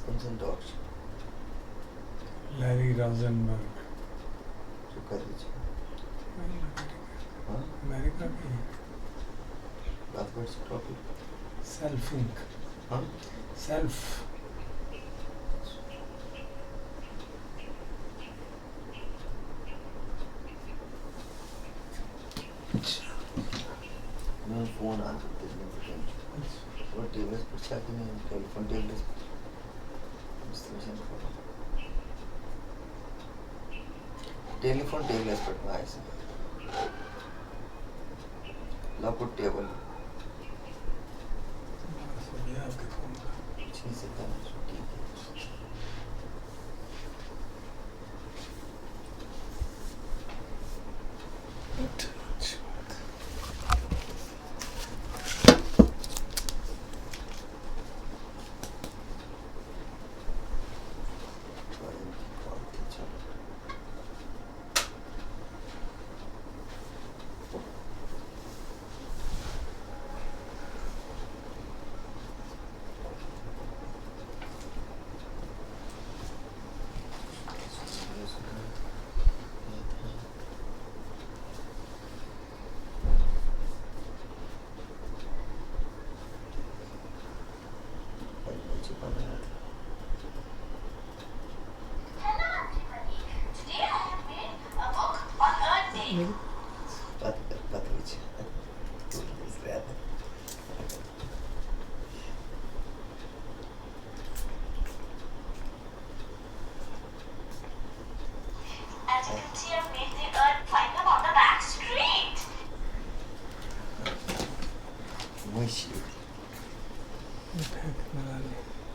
Consent dogs. Larry Rosenberg. जो कर दीजिए. हाँ? अमेरिका की बात कर सकते टॉपिक. सेल्फिंग. हाँ? सेल्फ. मैं फोन आ सकते हैं और टेबल्स पर छाती में टेलीफोन टेबल्स टेलीफोन टेबल्स पर आए से लॉकआउट टेबल आपके फोन का ठीक से करना ठीक है.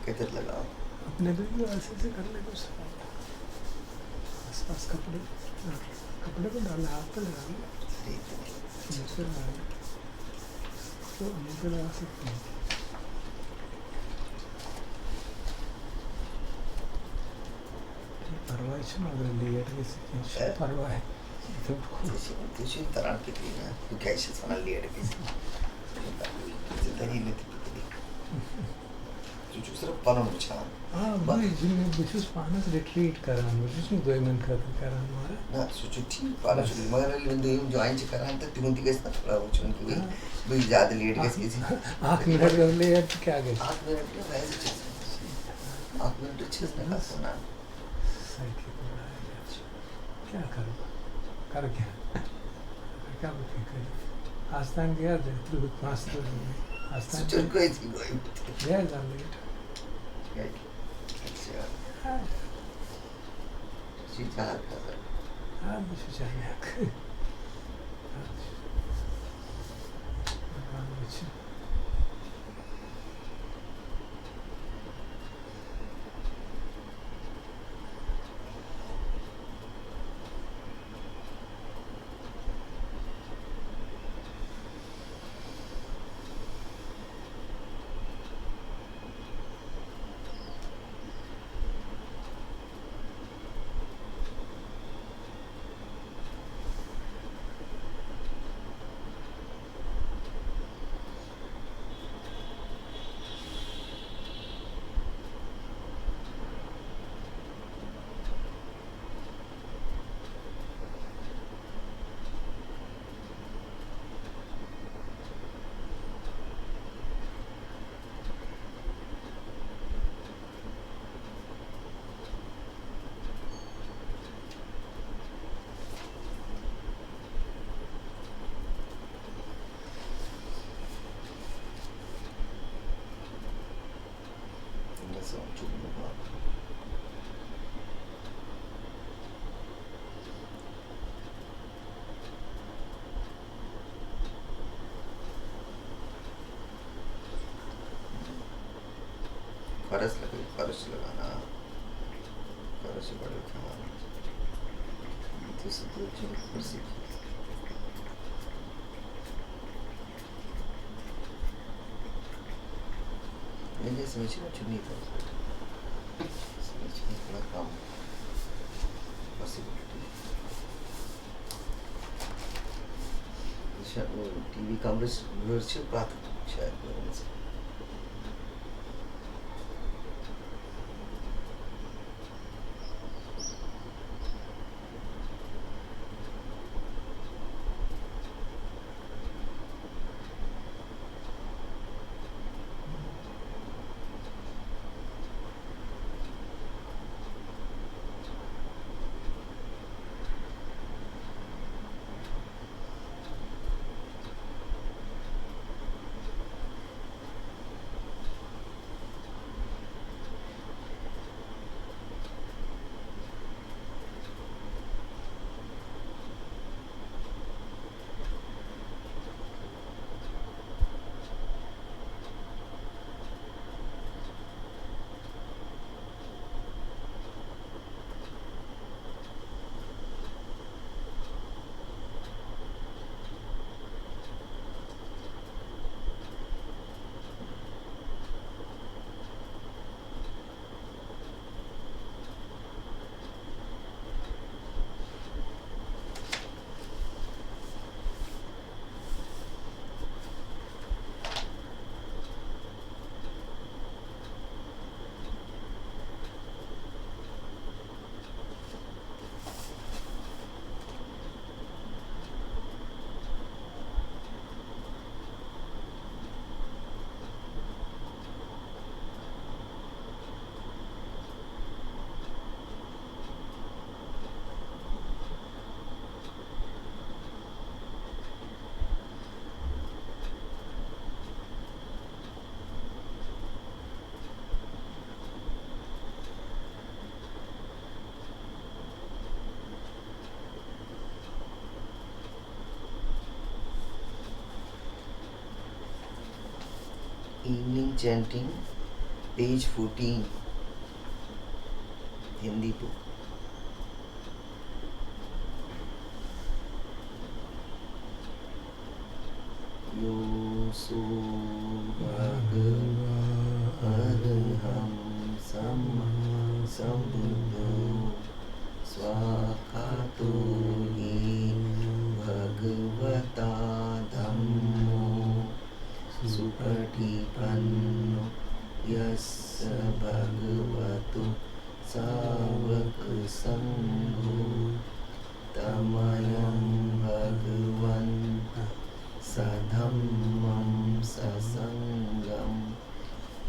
किधर लगाओ अपने भी ऐसे से कर ले कुछ आसपास कपड़े को डालना हाथ पे लगा ले मुझसे लगा ले तो मुझे पे लगा सकते हैं. परवाह छे लेट के परवाह तुझे तरह की थी ना तू कैसे सोना लेट के जिंदगी में थी तुझे सिर्फ पलम छान भाई जिन्हें बिचूस पानस रिट्रीट करान बिचूस में गोयमन करान मारे ना सोचो ठीक पाला चुली मगर लिंदे यूं ज्वाइन च करान तो तिगुंती कैसे ना थोड़ा वो चुन की भी ज़्यादा लेट कैसे किसी 8 मिनट कर ले यार क्या गए 8 मिनट में वैसे चीज़ 8 मिनट चीज़ ना सोना क्या करो कर क्या कर आस्थान गया थे तो पास तो आस्थान चल कोई थी कोई गया जान लेट अच्छा सीधा कर हाँ मुझे चाहिए फरस लगाना फरस से बड़े खाना तो सब कुछ फरसी ये समझ में चुनी था समझ में थोड़ा कम पॉसिबिलिटी शायद वो टीवी कवरेज वर्चुअल बात शायद chanting, page 14, Hindi book. Yo so bhagava arham sambuddho swakato hi bhagavata dhammo supatipanno yassa bhagavato savaka sangho tamayam bhagavanta sadhammam sasangam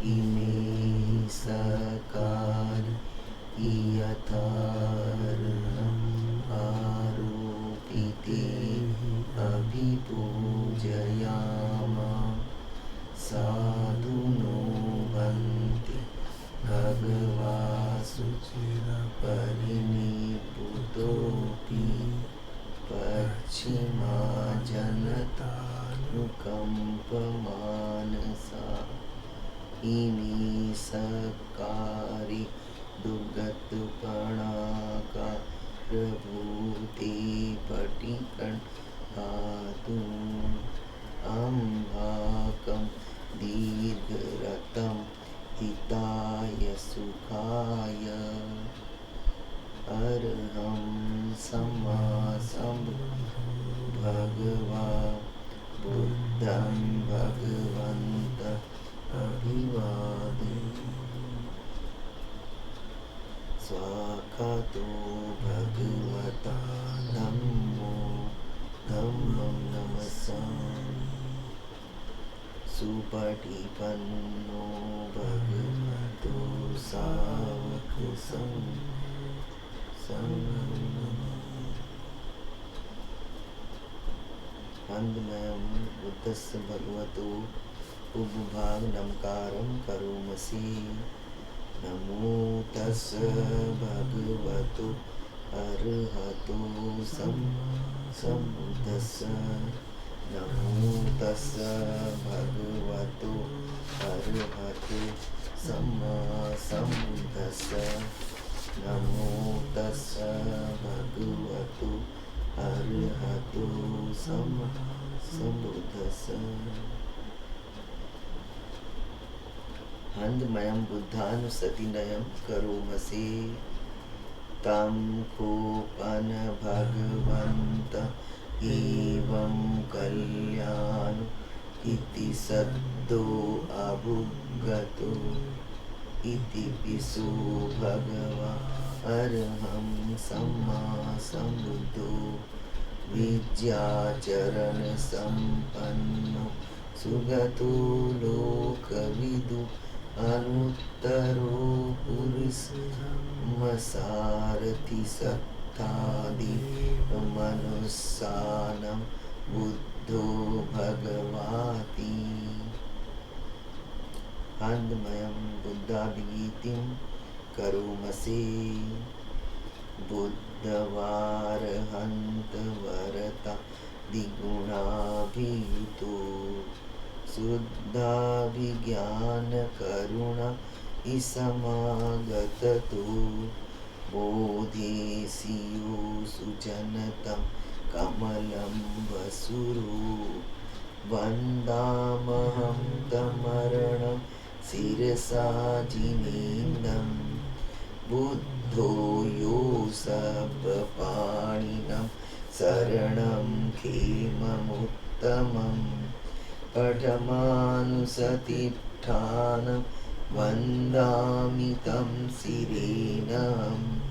ime sakari iyatharanam aropite abhipujayama sadhuno bhante bhagavasu parinibhutopi pachima janatanukampa-manasa imi sakari dugat-panaka prabhuti patikan hatu ambhakam didhratam hitaya sukhaya arham sammasambuddham bhagava buddham bhagavanta abhivadami swakato bhagavata dhammam namasami supatipanno bhagavato savaka sangam Vandamam buddhasya bhagavato ubhag namkaram karomasi namo tassa bhagavato arahato sambuddhassa namo tassa bhagavato arahato sambuddhassa namo tassa bhagavato arahato sambuddhassa handmayam buddhanusatinayam karomasi tam kopana bhagavanta evam kalyanu iti saddo abhuggato iti pisu bhagava arham samma sambuddho vidyacharana sampanno sugato lokavidu anuttaro purusamasarati sattadi manussanam buddho bhagavati handmayam buddhabhigitim karomasi buddhavarahanta varata digunabhito Suddha Vijnana Karuna Isamagatato Bodhisiyo Sujanatam Kamalam Vasuru Vandamaham Tamaranam Sirasa Jinindam Buddho Yosapapaninam Saranam Khemamuttamam Padhamanusatithanam Vandami tam sirenam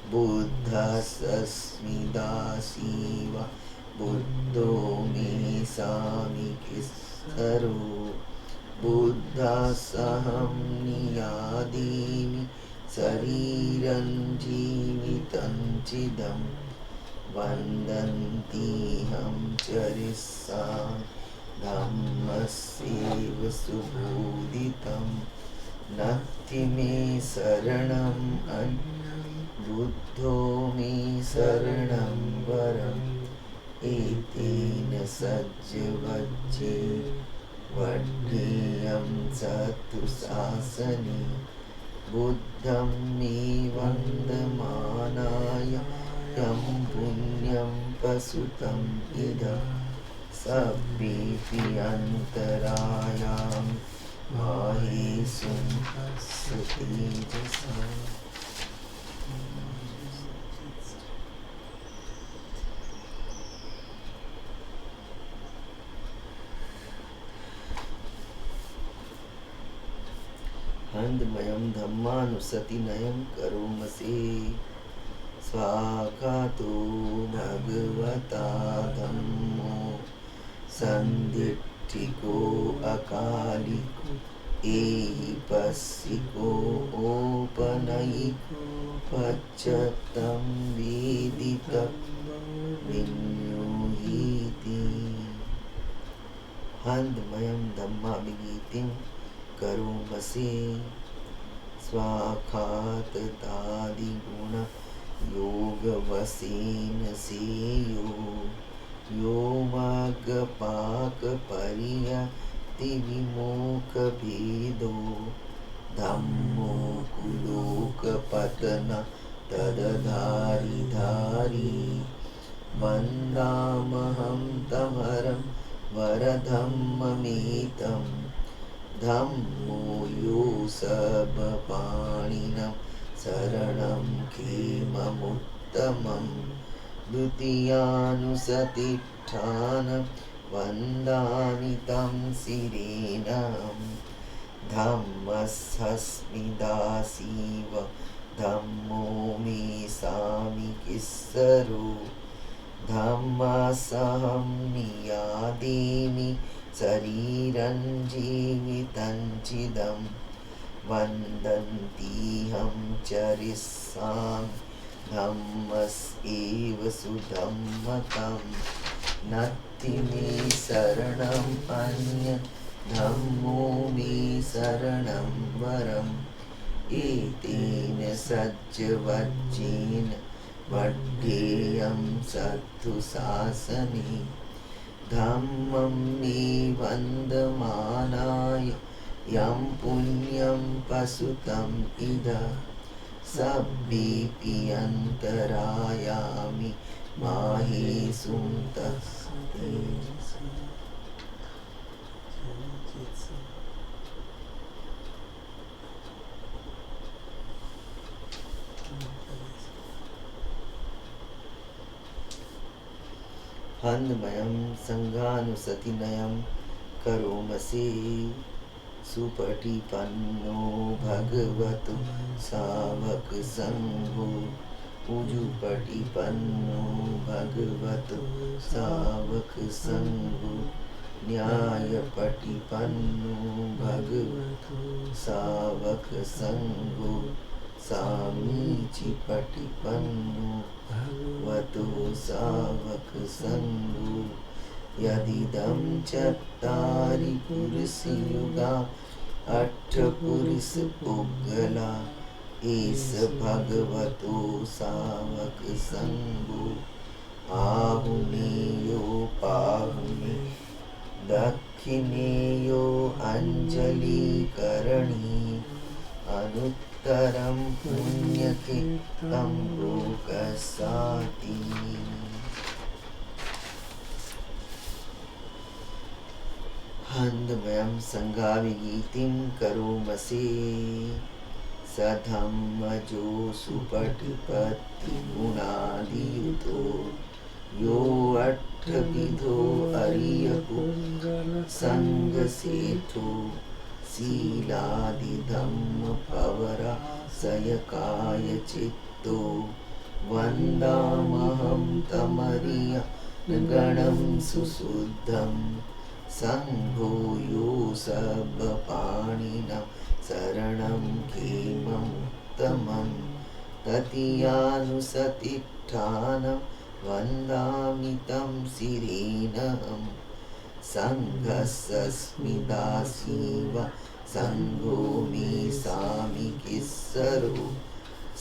Buddhasasmidasiva Buddho me samikistaro Buddhasaham niyadimi Sariran jivitanchidam Vandantiham charisam Dhammaseva subhuditam Natti me saranam anyam Buddho me saranam varam Etena sajjavajje वड्ढेयं चतुशासने बुद्धं मे वन्दमानाय यं पुण्यं प्रसुतम् इदं सभ्येऽपि अन्तरायां माहेशं तेजसा। हन्दमयं धम्मानुसतिनयं करोमसे स्वाखातो भगवता धम्मो सन्दिट्ठिको अकालिको एहि पस्सिको ओपनयिको पच्चत्तं वेदितं विन्योहीति। हन्दमयं धम्माभिगीतिं करोमसे स्वाखातदादिगुण योगवसेन सेयो यो वाग्पाकपरियतिविमोकभेदो धम्मो कुलोकपतन तदधारि वन्दामहं तमरं वरधम्ममेतं धम्मो यो सर्वपाणिनं शरणं खेममुत्तमं द्वितीयानुसतिष्ठानं वन्दामि तं शिरेणं धम्मस्सस्मि दासीव धम्मो मे सामिकिस्सरो धम्मासहं नियादेमि शरीरं जीवितं चिदं वन्दन्तीहं चरिष्यामि धम्मस्येव सुधम्मतं नत्ति मे शरणम् अन्यत् धम्मो मे शरणं वरम् एतेन सज्जवज्जेन वड्ढेयं चतुशासने धम्मं मे वन्दमानाय यं पुण्यं प्रसुतम् इदं सभ्येऽपि अन्तरायामि माहेशं तेजसा। हन्दमयं सङ्गानुसतिनयं करोमसे सुपटिपन्नो भगवतो सावकसङ्गो उजुपटिपन्नो भगवतो सावकसङ्गो न्यायपटिपन्नो भगवतो सावकसङ्गो सामीचिपटिपन्नो भगवतो सावकसङ्गो यदिदं चत्तारि पुरुषयुगा अष्टपुरुषपुद्गला एष भगवतो सावकसङ्गो आहुनेयो पाहुने दक्षिणेयो अञ्जलिकरणी अनुत्तरं पुण्यकीर्तं लोकसाति। हन्दमयं सङ्गाभिगीतिं करोमसे सधम्मजो सुपटिपत्तिगुणादियुतो यो अष्टविधो अरियपुङ्गलसङ्गसेठो शीलादिधम्मपवराशयकाय चित्तो वन्दामहं तमरियगणं सुशुद्धं सङ्घो यो सर्वपाणिनं शरणं खेममुत्तमं ततीयानुसतिष्ठानं वन्दामि तं शिरेणं सङ्घस्सस्मि दासीव सङ्घो मे सामिकिस्सरो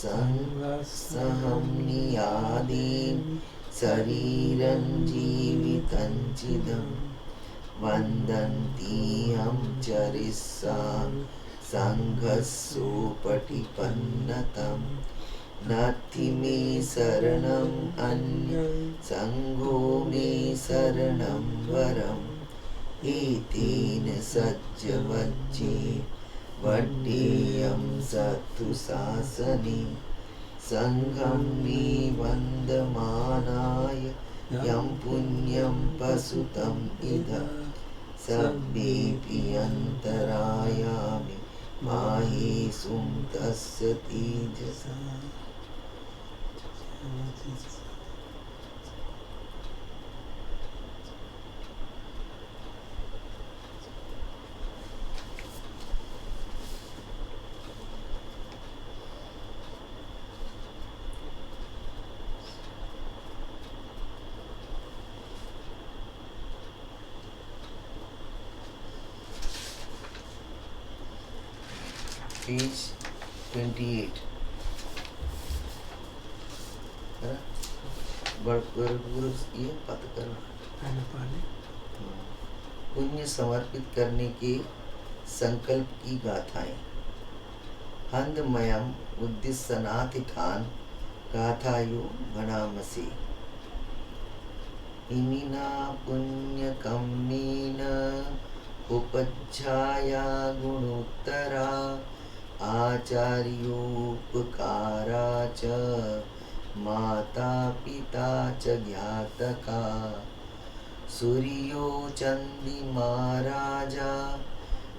सङ्घस्सहं नियादेमि शरीरं जीवितं चिदं वन्दन्तीहं चरिस्सां सङ्घस्सोपटिपन्नतं नत्थि मे शरणम् अन्य सङ्घो मे शरणं वरम् एतेन सज्जवज्जे वड्डेयं सत्तु शासने सङ्घं मे वन्दमानाय यं पुण्यं पशुतम् इदं सभ्येऽपि अन्तरायामि माहेषुं तस्य तेजसा। पेज 28 है ना? ये पता करना। पुण्य समर्पित करने के संकल्प की गाथाएं। हंदमयम उद्दिश्यनाथिठान गाथायो भणामसे इमिना पुण्य कम्मेन उपज्जाया गुणोत्तरा आचार्योपकारा च माता पिता च ज्ञातका सूर्यो चंद्रमा राजा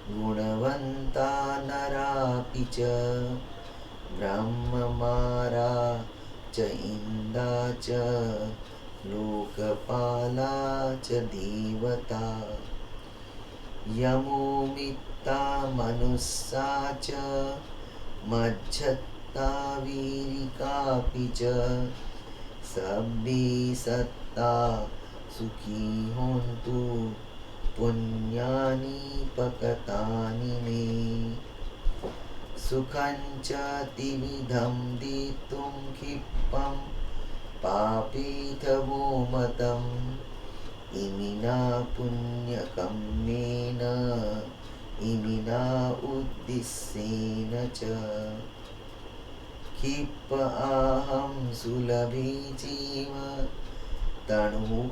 गुणवंता नरापि च ब्रह्ममारा च इंदा च लोकपाला च देवता यमो मित्ता मनुष्या च मज्जत्ता वीरिकापि च सब्बे सत्ता सुखी होन्तु पुण्यानि पकतानि मे सुखं च त्रिविधं दितुं क्षिप्तं पापेथवो मतम् इमिना पुण्यकम्मेन इमिना उद्दिश्येन च क्षिप् आहं सुलभे जीव तणुपादानच्छेदनम्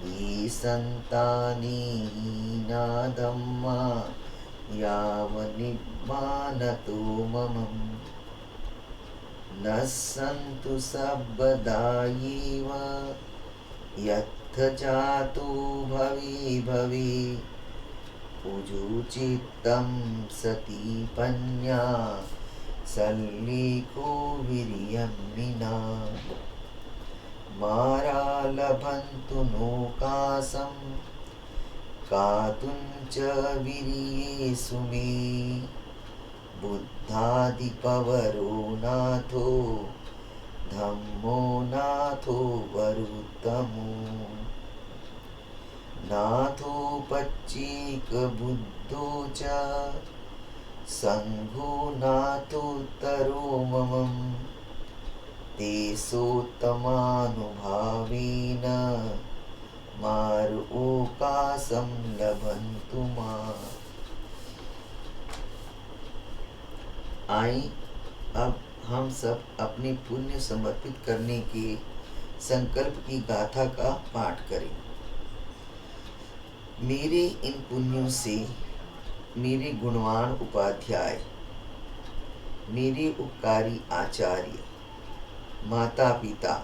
ये सन्ताने हीनादम्मा यावनिर्मानतो ममम् न सन्तु सबदायैव यत्थ जातो भवे भवे उजुचित्तं सती पन्या सल्लेखो वीर्यम्निना मारा लभन्तु नोकासं कातुं च वीर्येषु मे बुद्धादिपवरो नाथो धम्मो नाथो वरुत्तमो नाथो पच्चेक बुद्धो च संघो नाथोत्तरो मम तेषोत्तमानुभावेन मारुओकासं लभन्तु मा। आई अब हम सब अपने पुण्य समर्पित करने के संकल्प की गाथा का पाठ करें। मेरे इन पुण्यों से मेरे गुणवान उपाध्याय, मेरे उपकारी आचार्य, माता पिता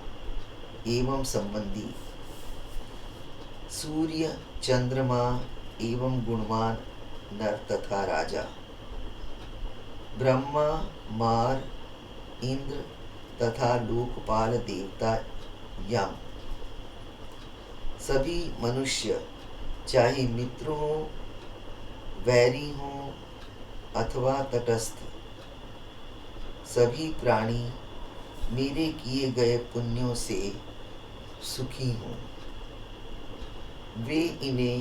एवं संबंधी, सूर्य चंद्रमा एवं गुणवान नर तथा राजा, ब्रह्मा मार इंद्र तथा लोकपाल देवता यम, सभी मनुष्य चाहे मित्र हो वैरी हो अथवा तटस्थ, सभी प्राणी मेरे किए गए पुण्यों से सुखी हों। वे इन्हें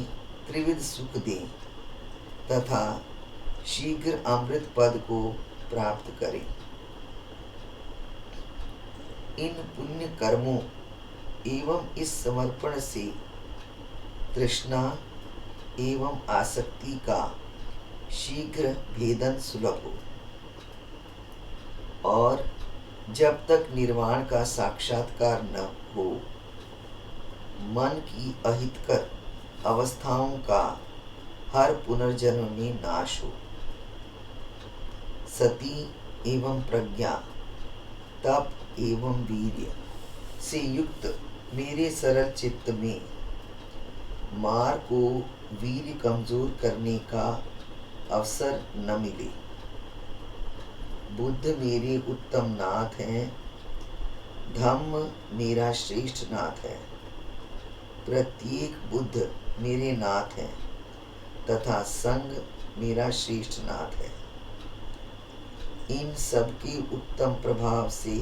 त्रिविध सुख दें तथा शीघ्र अमृत पद को प्राप्त करें। इन पुण्य कर्मों एवं इस समर्पण से तृष्णा एवं आसक्ति का शीघ्र भेदन सुलभ हो, और जब तक निर्वाण का साक्षात्कार न हो, मन की अहितकर अवस्थाओं का हर पुनर्जन्म में नाश हो। सती एवं प्रज्ञा, तप एवं वीर्य से युक्त मेरे सरल चित्त में मार को वीर्य कमजोर करने का अवसर न मिले। बुद्ध मेरे उत्तम नाथ हैं, धम्म मेरा श्रेष्ठ नाथ है, प्रत्येक बुद्ध मेरे नाथ हैं तथा संग मेरा श्रेष्ठ नाथ है। इन सब के उत्तम प्रभाव से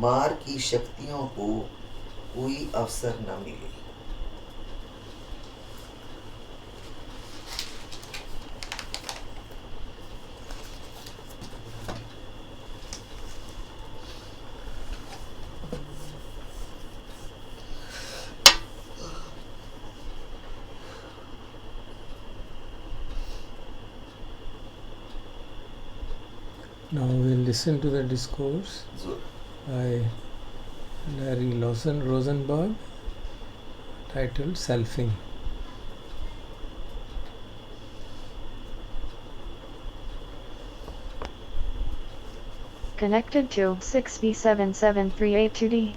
मार की शक्तियों को कोई अवसर न मिले। Now we'll listen to the discourse by Larry Rosenberg titled Selfing. Connected to 6B77382D.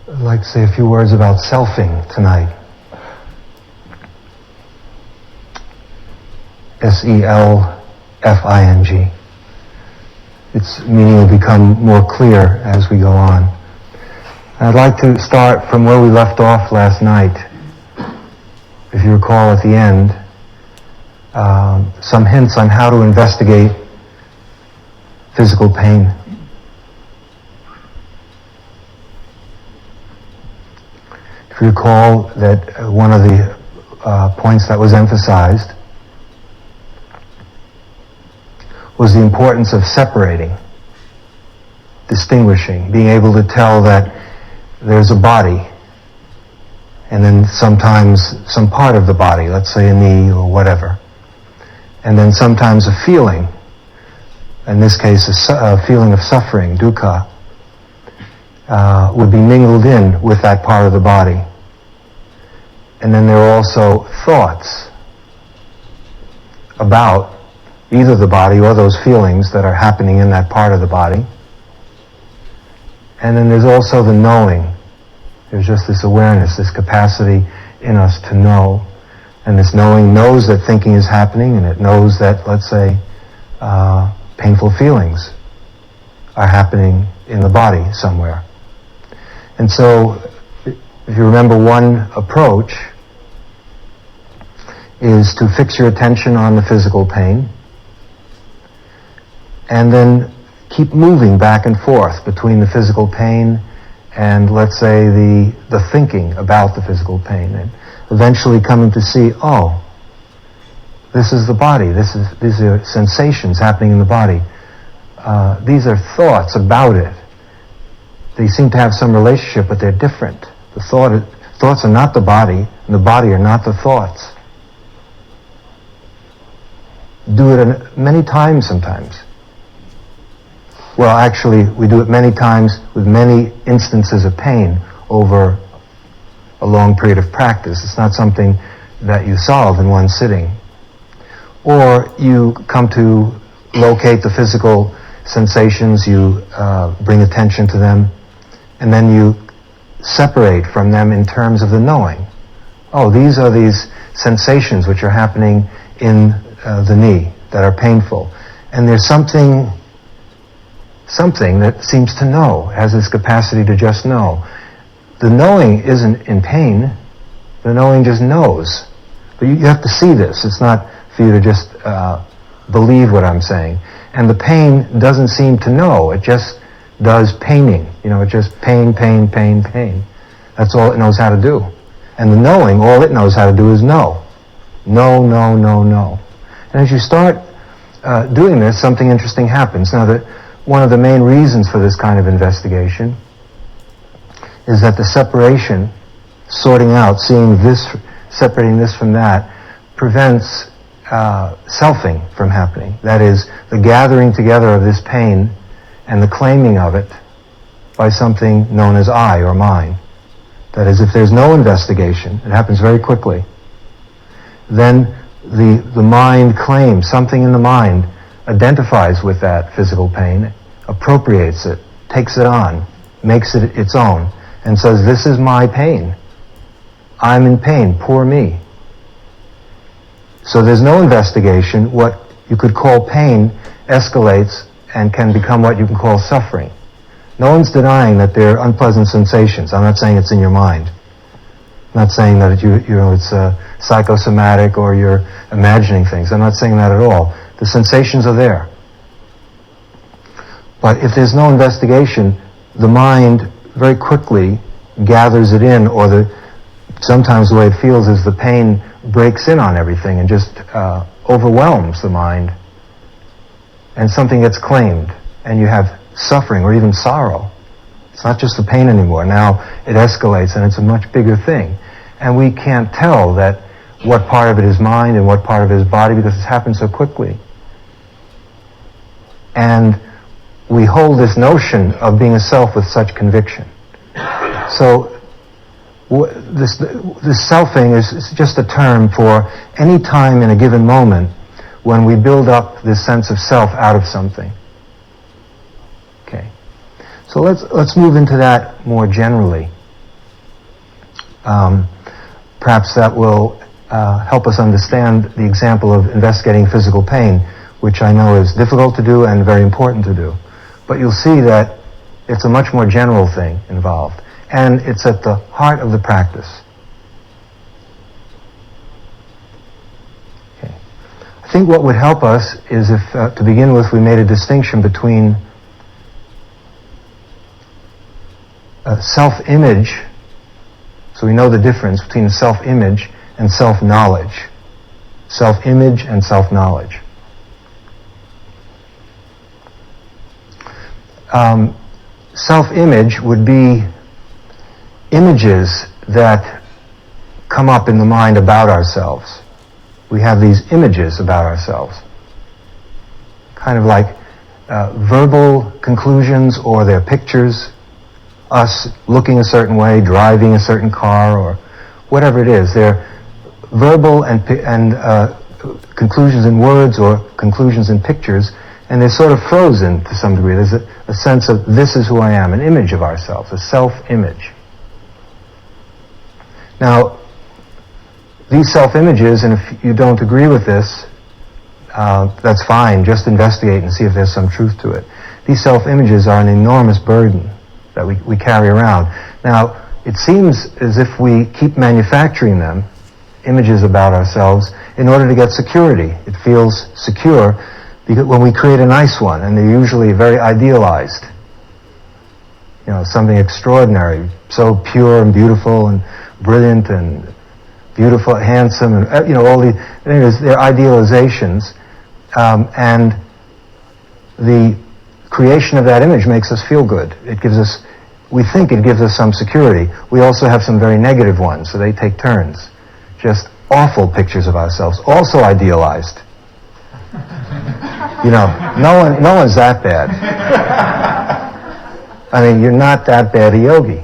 I'd like to say a few words about selfing tonight. SELFING. Its meaning will become more clear as we go on. I'd like to start from where we left off last night. If you recall at the end, some hints on how to investigate physical pain. If you recall that one of the points that was emphasized was the importance of separating, distinguishing, being able to tell that there's a body and then sometimes some part of the body, let's say a knee or whatever, and then sometimes a feeling, in this case a feeling of suffering, dukkha, would be mingled in with that part of the body. And then there are also thoughts about either the body or those feelings that are happening in that part of the body. And then there's also the knowing. There's just this awareness, this capacity in us to know. And this knowing knows that thinking is happening, and it knows that, let's say, painful feelings are happening in the body somewhere. And so, if you remember, one approach is to fix your attention on the physical pain and then keep moving back and forth between the physical pain and, let's say, the thinking about the physical pain, and eventually coming to see, oh, this is the body, these are sensations happening in the body. These are thoughts about it. They seem to have some relationship, but they're different. The thoughts are not the body, and the body are not the thoughts. Do it many times sometimes. Well, actually, we do it many times with many instances of pain over a long period of practice. It's not something that you solve in one sitting. Or you come to locate the physical sensations, you bring attention to them, and then you separate from them in terms of the knowing. Oh, these are these sensations which are happening in the knee that are painful. And there's something that seems to know, has this capacity to just know. The knowing isn't in pain. The knowing just knows. But you have to see this. It's not for you to just believe what I'm saying. And the pain doesn't seem to know. It just does paining. It's just pain, pain, pain, pain. That's all it knows how to do. And the knowing, all it knows how to do is no. No, no, no, no. And as you start doing this, something interesting happens. Now, one of the main reasons for this kind of investigation is that the separation, sorting out, seeing this, separating this from that, prevents selfing from happening. That is, the gathering together of this pain and the claiming of it by something known as I or mine. That is, if there's no investigation, it happens very quickly, then the mind claims, something in the mind identifies with that physical pain, appropriates it, takes it on, makes it its own, and says, this is my pain. I'm in pain, poor me. So there's no investigation. What you could call pain escalates and can become what you can call suffering. No one's denying that there are unpleasant sensations. I'm not saying it's in your mind. I'm not saying that it's psychosomatic or you're imagining things. I'm not saying that at all. The sensations are there. But if there's no investigation, the mind very quickly gathers it in, or sometimes the way it feels is the pain breaks in on everything and just overwhelms the mind, and something gets claimed, and you have suffering or even sorrow. It's not just the pain anymore. Now it escalates and it's a much bigger thing. And we can't tell that what part of it is mind and what part of it is body because it's happened so quickly. And we hold this notion of being a self with such conviction. So this selfing is just a term for any time in a given moment when we build up this sense of self out of something. Okay. So let's move into that more generally. Perhaps that will help us understand the example of investigating physical pain, which I know is difficult to do and very important to do. But you'll see that it's a much more general thing involved. And it's at the heart of the practice. Okay. I think what would help us is if, to begin with, we made a distinction between self-image, so we know the difference between self-image and self-knowledge. Self-image and self-knowledge. Self-image would be images that come up in the mind about ourselves. We have these images about ourselves. Kind of like verbal conclusions, or they're pictures. Us looking a certain way, driving a certain car, or whatever it is. They're verbal and conclusions in words or conclusions in pictures, and they're sort of frozen to some degree. There's a sense of this is who I am, an image of ourselves, a self-image. Now, these self-images, and if you don't agree with this, that's fine. Just investigate and see if there's some truth to it. These self-images are an enormous burden that we carry around. Now, it seems as if we keep manufacturing them, images about ourselves, in order to get security. It feels secure because when we create a nice one, and they're usually very idealized. Something extraordinary, so pure and beautiful and brilliant and beautiful, handsome, and all these. They're idealizations, and the creation of that image makes us feel good. We think it gives us some security. We also have some very negative ones, so they take turns. Just awful pictures of ourselves, also idealized. No one's that bad. I mean, you're not that bad a yogi.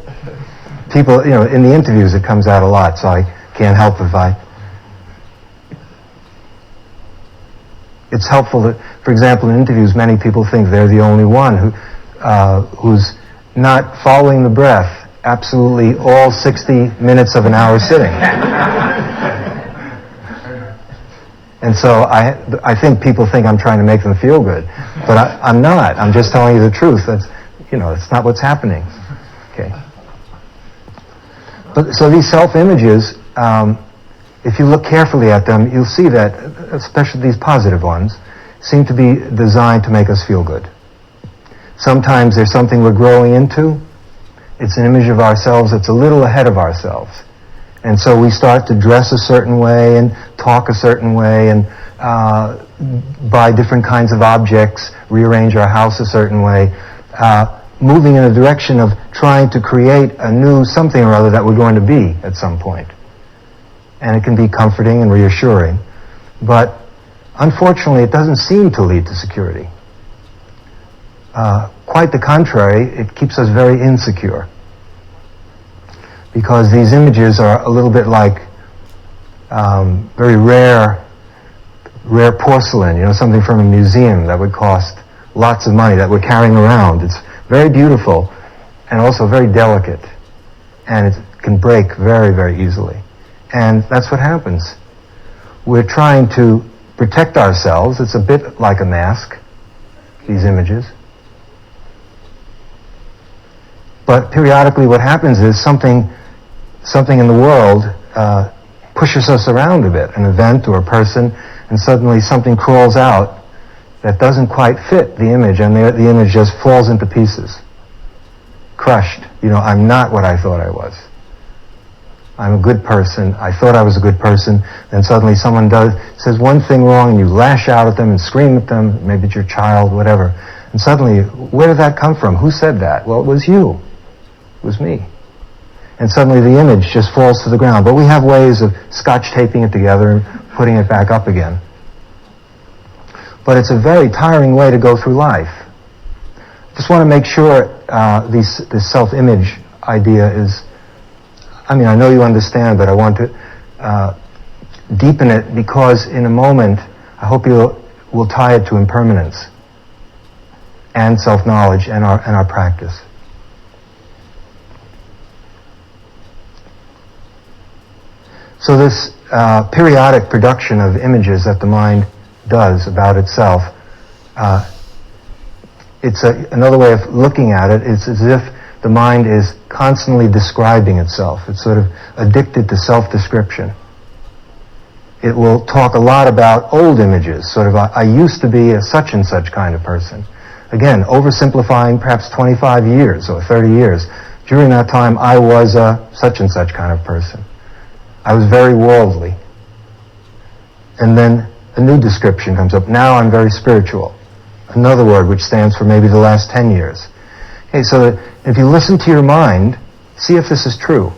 People, in the interviews it comes out a lot, so I can't help if it's helpful that, for example, in interviews, many people think they're the only one who's not following the breath absolutely all 60 minutes of an hour sitting. And so I think people think I'm trying to make them feel good, but I'm not. I'm just telling you the truth. That's it's not what's happening. Okay. But so these self-images, if you look carefully at them, you'll see that, especially these positive ones, seem to be designed to make us feel good. Sometimes there's something we're growing into. It's an image of ourselves that's a little ahead of ourselves. And so we start to dress a certain way and talk a certain way and buy different kinds of objects, rearrange our house a certain way, moving in a direction of trying to create a new something or other that we're going to be at some point. And it can be comforting and reassuring. But unfortunately, it doesn't seem to lead to security. Quite the contrary, it keeps us very insecure. Because these images are a little bit like very rare porcelain, something from a museum that would cost lots of money that we're carrying around. It's very beautiful and also very delicate, and it can break very, very easily. And that's what happens. We're trying to protect ourselves. It's a bit like a mask, these images. But periodically what happens is something in the world pushes us around a bit, an event or a person, and suddenly something crawls out that doesn't quite fit the image, and the image just falls into pieces. Crushed. I'm not what I thought I was. I'm a good person. I thought I was a good person. Then suddenly someone says one thing wrong, and you lash out at them and scream at them. Maybe it's your child, whatever. And suddenly, where did that come from? Who said that? Well, it was you. It was me. And suddenly the image just falls to the ground. But we have ways of scotch taping it together and putting it back up again. But it's a very tiring way to go through life. Just want to make sure this self-image idea is, I know you understand, but I want to deepen it, because in a moment I hope you will tie it to impermanence and self-knowledge and our practice. So this periodic production of images that the mind does about itself, it's another way of looking at it. It's as if the mind is constantly describing itself. It's sort of addicted to self-description. It will talk a lot about old images, sort of, I used to be a such and such kind of person. Again, oversimplifying perhaps 25 years or 30 years. During that time, I was a such and such kind of person. I was very worldly. And then a new description comes up. Now I'm very spiritual. Another word which stands for maybe the last 10 years. Okay, so if you listen to your mind, see if this is true.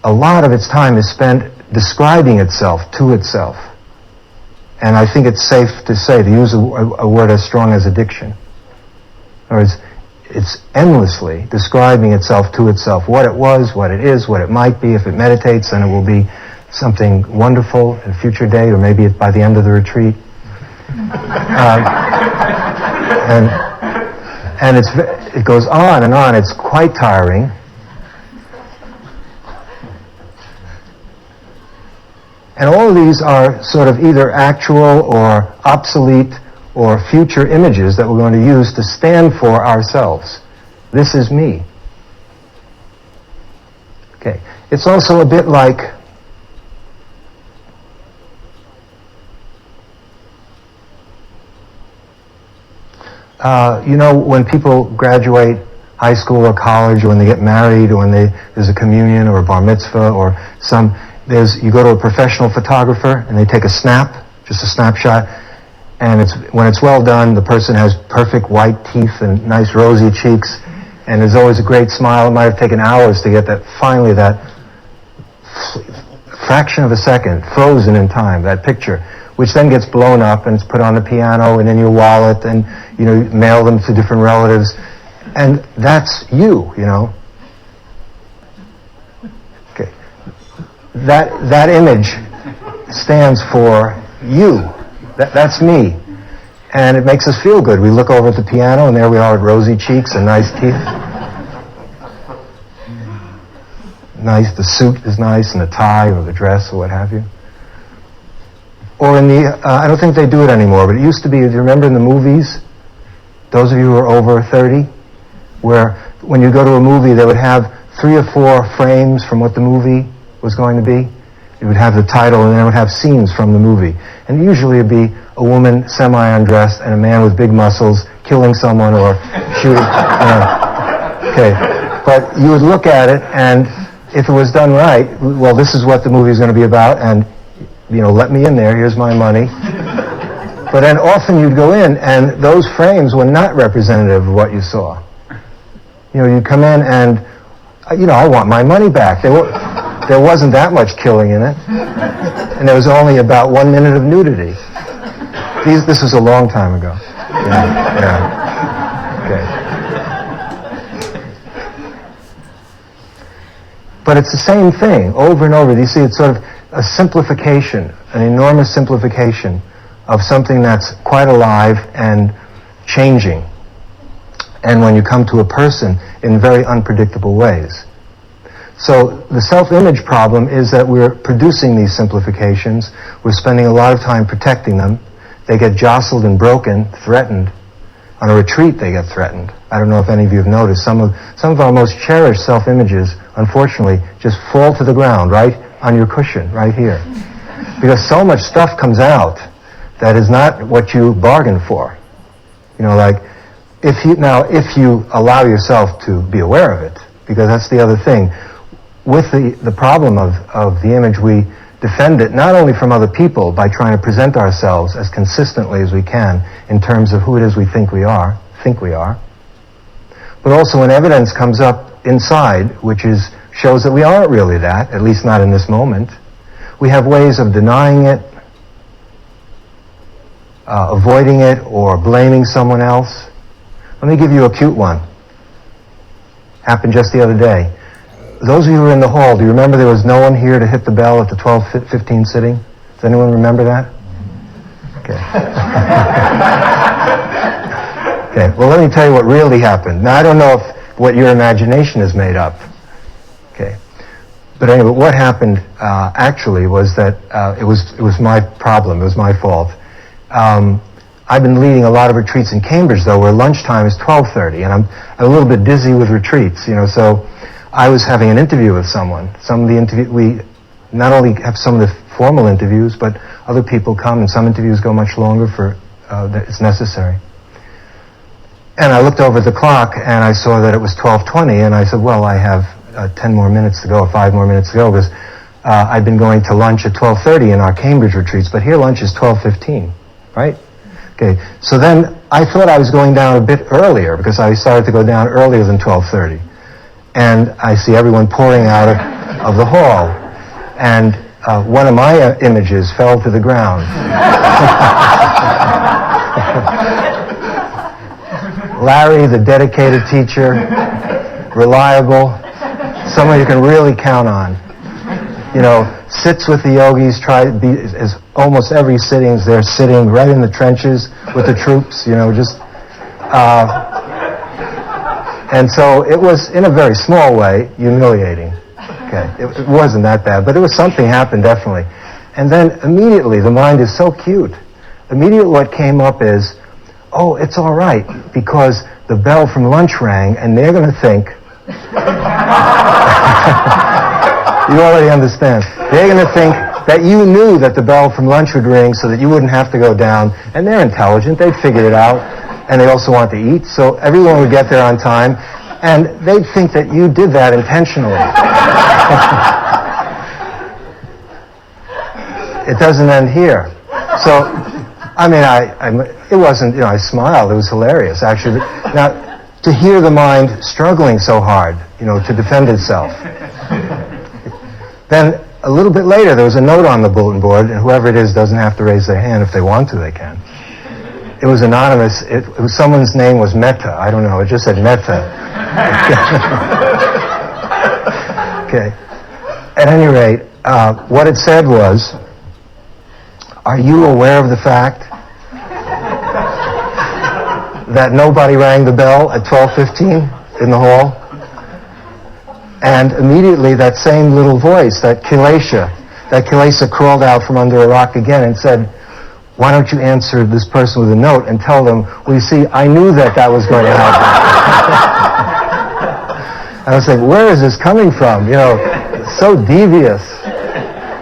A lot of its time is spent describing itself to itself. And I think it's safe to say, to use a word as strong as addiction. In other words, it's endlessly describing itself to itself, what it was, what it is, what it might be. If it meditates, then it will be something wonderful at a future day, or maybe by the end of the retreat. And it goes on and on. It's quite tiring. And all of these are sort of either actual or obsolete or future images that we're going to use to stand for ourselves. This is me. Okay. It's also a bit like when people graduate high school or college, or when they get married, or when there's a communion or a bar mitzvah, or you go to a professional photographer and they take a snap, just a snapshot, and when it's well done, the person has perfect white teeth and nice rosy cheeks, and there's always a great smile. It might have taken hours to get that fraction of a second, frozen in time, that picture, which then gets blown up and it's put on the piano and in your wallet, and you mail them to different relatives, and that's you. Okay, that image stands for you. That's me, and it makes us feel good. We look over at the piano, and there we are with rosy cheeks and nice teeth. Nice, the suit is nice, and the tie or the dress or what have you. Or I don't think they do it anymore, but it used to be, do you remember in the movies, those of you who are over 30, where when you go to a movie, they would have 3 or 4 frames from what the movie was going to be. It would have the title, and then it would have scenes from the movie. And usually it would be a woman semi-undressed and a man with big muscles killing someone or shooting. Okay, but you would look at it, and if it was done right, well, this is what the movie is going to be about, and let me in there. Here's my money. But then often you'd go in, and those frames were not representative of what you saw. You'd come in, and I want my money back. There wasn't that much killing in it, and there was only about 1 minute of nudity. This was a long time ago. Yeah. Okay. But it's the same thing over and over. You see, it's sort of a simplification, an enormous simplification of something that's quite alive and changing. And when you come to a person in very unpredictable ways. So the self-image problem is that we're producing these simplifications. We're spending a lot of time protecting them. They get jostled and broken, threatened. On a retreat, they get threatened. I don't know if any of you have noticed. Some of our most cherished self-images, unfortunately, just fall to the ground right on your cushion, right here. Because so much stuff comes out that is not what you bargained for. Like, if you allow yourself to be aware of it, because that's the other thing. With the problem of the image, we defend it not only from other people by trying to present ourselves as consistently as we can in terms of who it is we think we are, but also when evidence comes up inside, which shows that we aren't really that, at least not in this moment, we have ways of denying it, avoiding it, or blaming someone else. Let me give you a cute one. Happened just the other day. Those of you who were in the hall, do you remember there was no one here to hit the bell at the 12:15 sitting? Does anyone remember that? Okay. Okay, well, let me tell you what really happened. Now, I don't know what your imagination is made up. Okay. But anyway, what happened actually was that it was my problem. It was my fault. I've been leading a lot of retreats in Cambridge, though, where lunchtime is 12:30, and I'm a little bit dizzy with retreats, so I was having an interview with someone. We not only have some of the formal interviews, but other people come, and some interviews go much longer that it's necessary. And I looked over at the clock, and I saw that it was 12:20, and I said, well, I have 10 more minutes to go, or 5 more minutes to go, because I've been going to lunch at 12:30 in our Cambridge retreats, but here lunch is 12:15, right? Okay, so then I thought I was going down a bit earlier, because I started to go down earlier than 12:30. And I see everyone pouring out of the hall. And one of my images fell to the ground. Larry, the dedicated teacher, reliable, someone you can really count on. Sits with the yogis, as almost every sitting, they're sitting right in the trenches with the troops, and so it was, in a very small way, humiliating. Okay, it wasn't that bad, but something happened, definitely. And then immediately, the mind is so cute. Immediately what came up is, oh, it's all right, because the bell from lunch rang, and they're going to think, you already understand, they're going to think that you knew that the bell from lunch would ring so that you wouldn't have to go down, and they're intelligent, they'd figured it out. And they also want to eat, so everyone would get there on time, and they'd think that you did that intentionally. It doesn't end here. So, it wasn't, I smiled, it was hilarious, actually. Now, to hear the mind struggling so hard, to defend itself. Then, a little bit later, there was a note on the bulletin board, and whoever it is doesn't have to raise their hand. If they want to, they can. It was anonymous. Someone's name was Metta. I don't know. It just said Metta. Okay. At any rate, what it said was, are you aware of the fact that nobody rang the bell at 12:15 in the hall? And immediately that same little voice, that Kilesha crawled out from under a rock again and said, why don't you answer this person with a note and tell them, well, you see, I knew that was going to happen. And I was like, where is this coming from? So devious.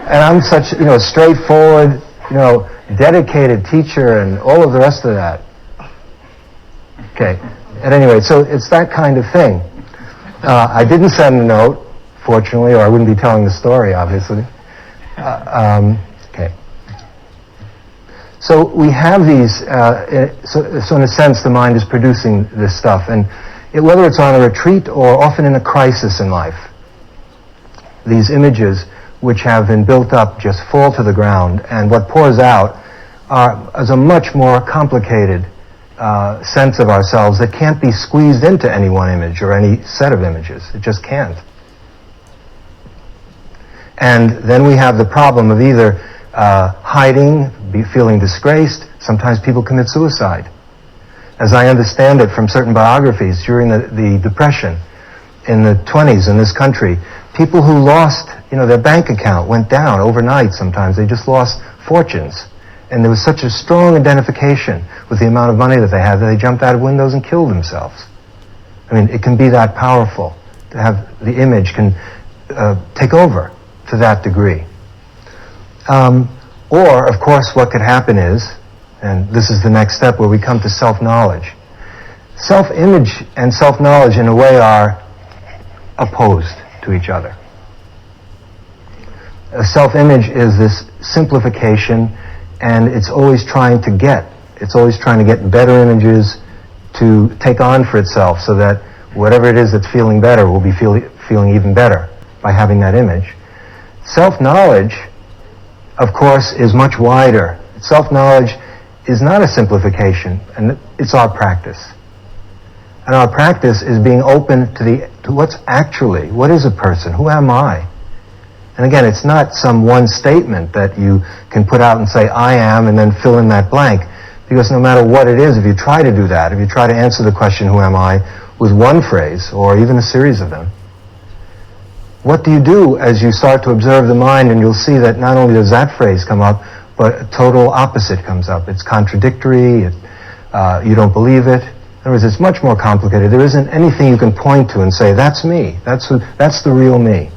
And I'm such, straightforward, dedicated teacher and all of the rest of that. Okay. At any rate, so it's that kind of thing. I didn't send a note, fortunately, or I wouldn't be telling the story, obviously. Okay. So we have these, so in a sense the mind is producing this stuff, and whether it's on a retreat or often in a crisis in life, these images which have been built up just fall to the ground, and what pours out is a much more complicated sense of ourselves that can't be squeezed into any one image or any set of images. It just can't. And then we have the problem of either hiding, feeling disgraced. Sometimes people commit suicide. As I understand it from certain biographies, during the Depression in the 20s in this country, people who lost, their bank account went down overnight sometimes. They just lost fortunes. And there was such a strong identification with the amount of money that they had that they jumped out of windows and killed themselves. I mean, it can be that powerful to have the image can take over to that degree. Or, of course, what could happen is, and this is the next step where we come to self-knowledge. Self-image and self-knowledge, in a way, are opposed to each other. A self-image is this simplification, and it's always trying to get better images to take on for itself, so that whatever it is that's feeling better will be feeling even better by having that image. Self-knowledge, of course, is much wider. Self-knowledge is not a simplification, and it's our practice. And our practice is being open to what is a person? Who am I? And again, it's not some one statement that you can put out and say, I am, and then fill in that blank. Because no matter what it is, if you try to do that, if you try to answer the question, who am I, with one phrase, or even a series of them, what do you do as you start to observe the mind, and you'll see that not only does that phrase come up, but a total opposite comes up. It's contradictory, you don't believe it. In other words, it's much more complicated. There isn't anything you can point to and say, that's me, that's the real me.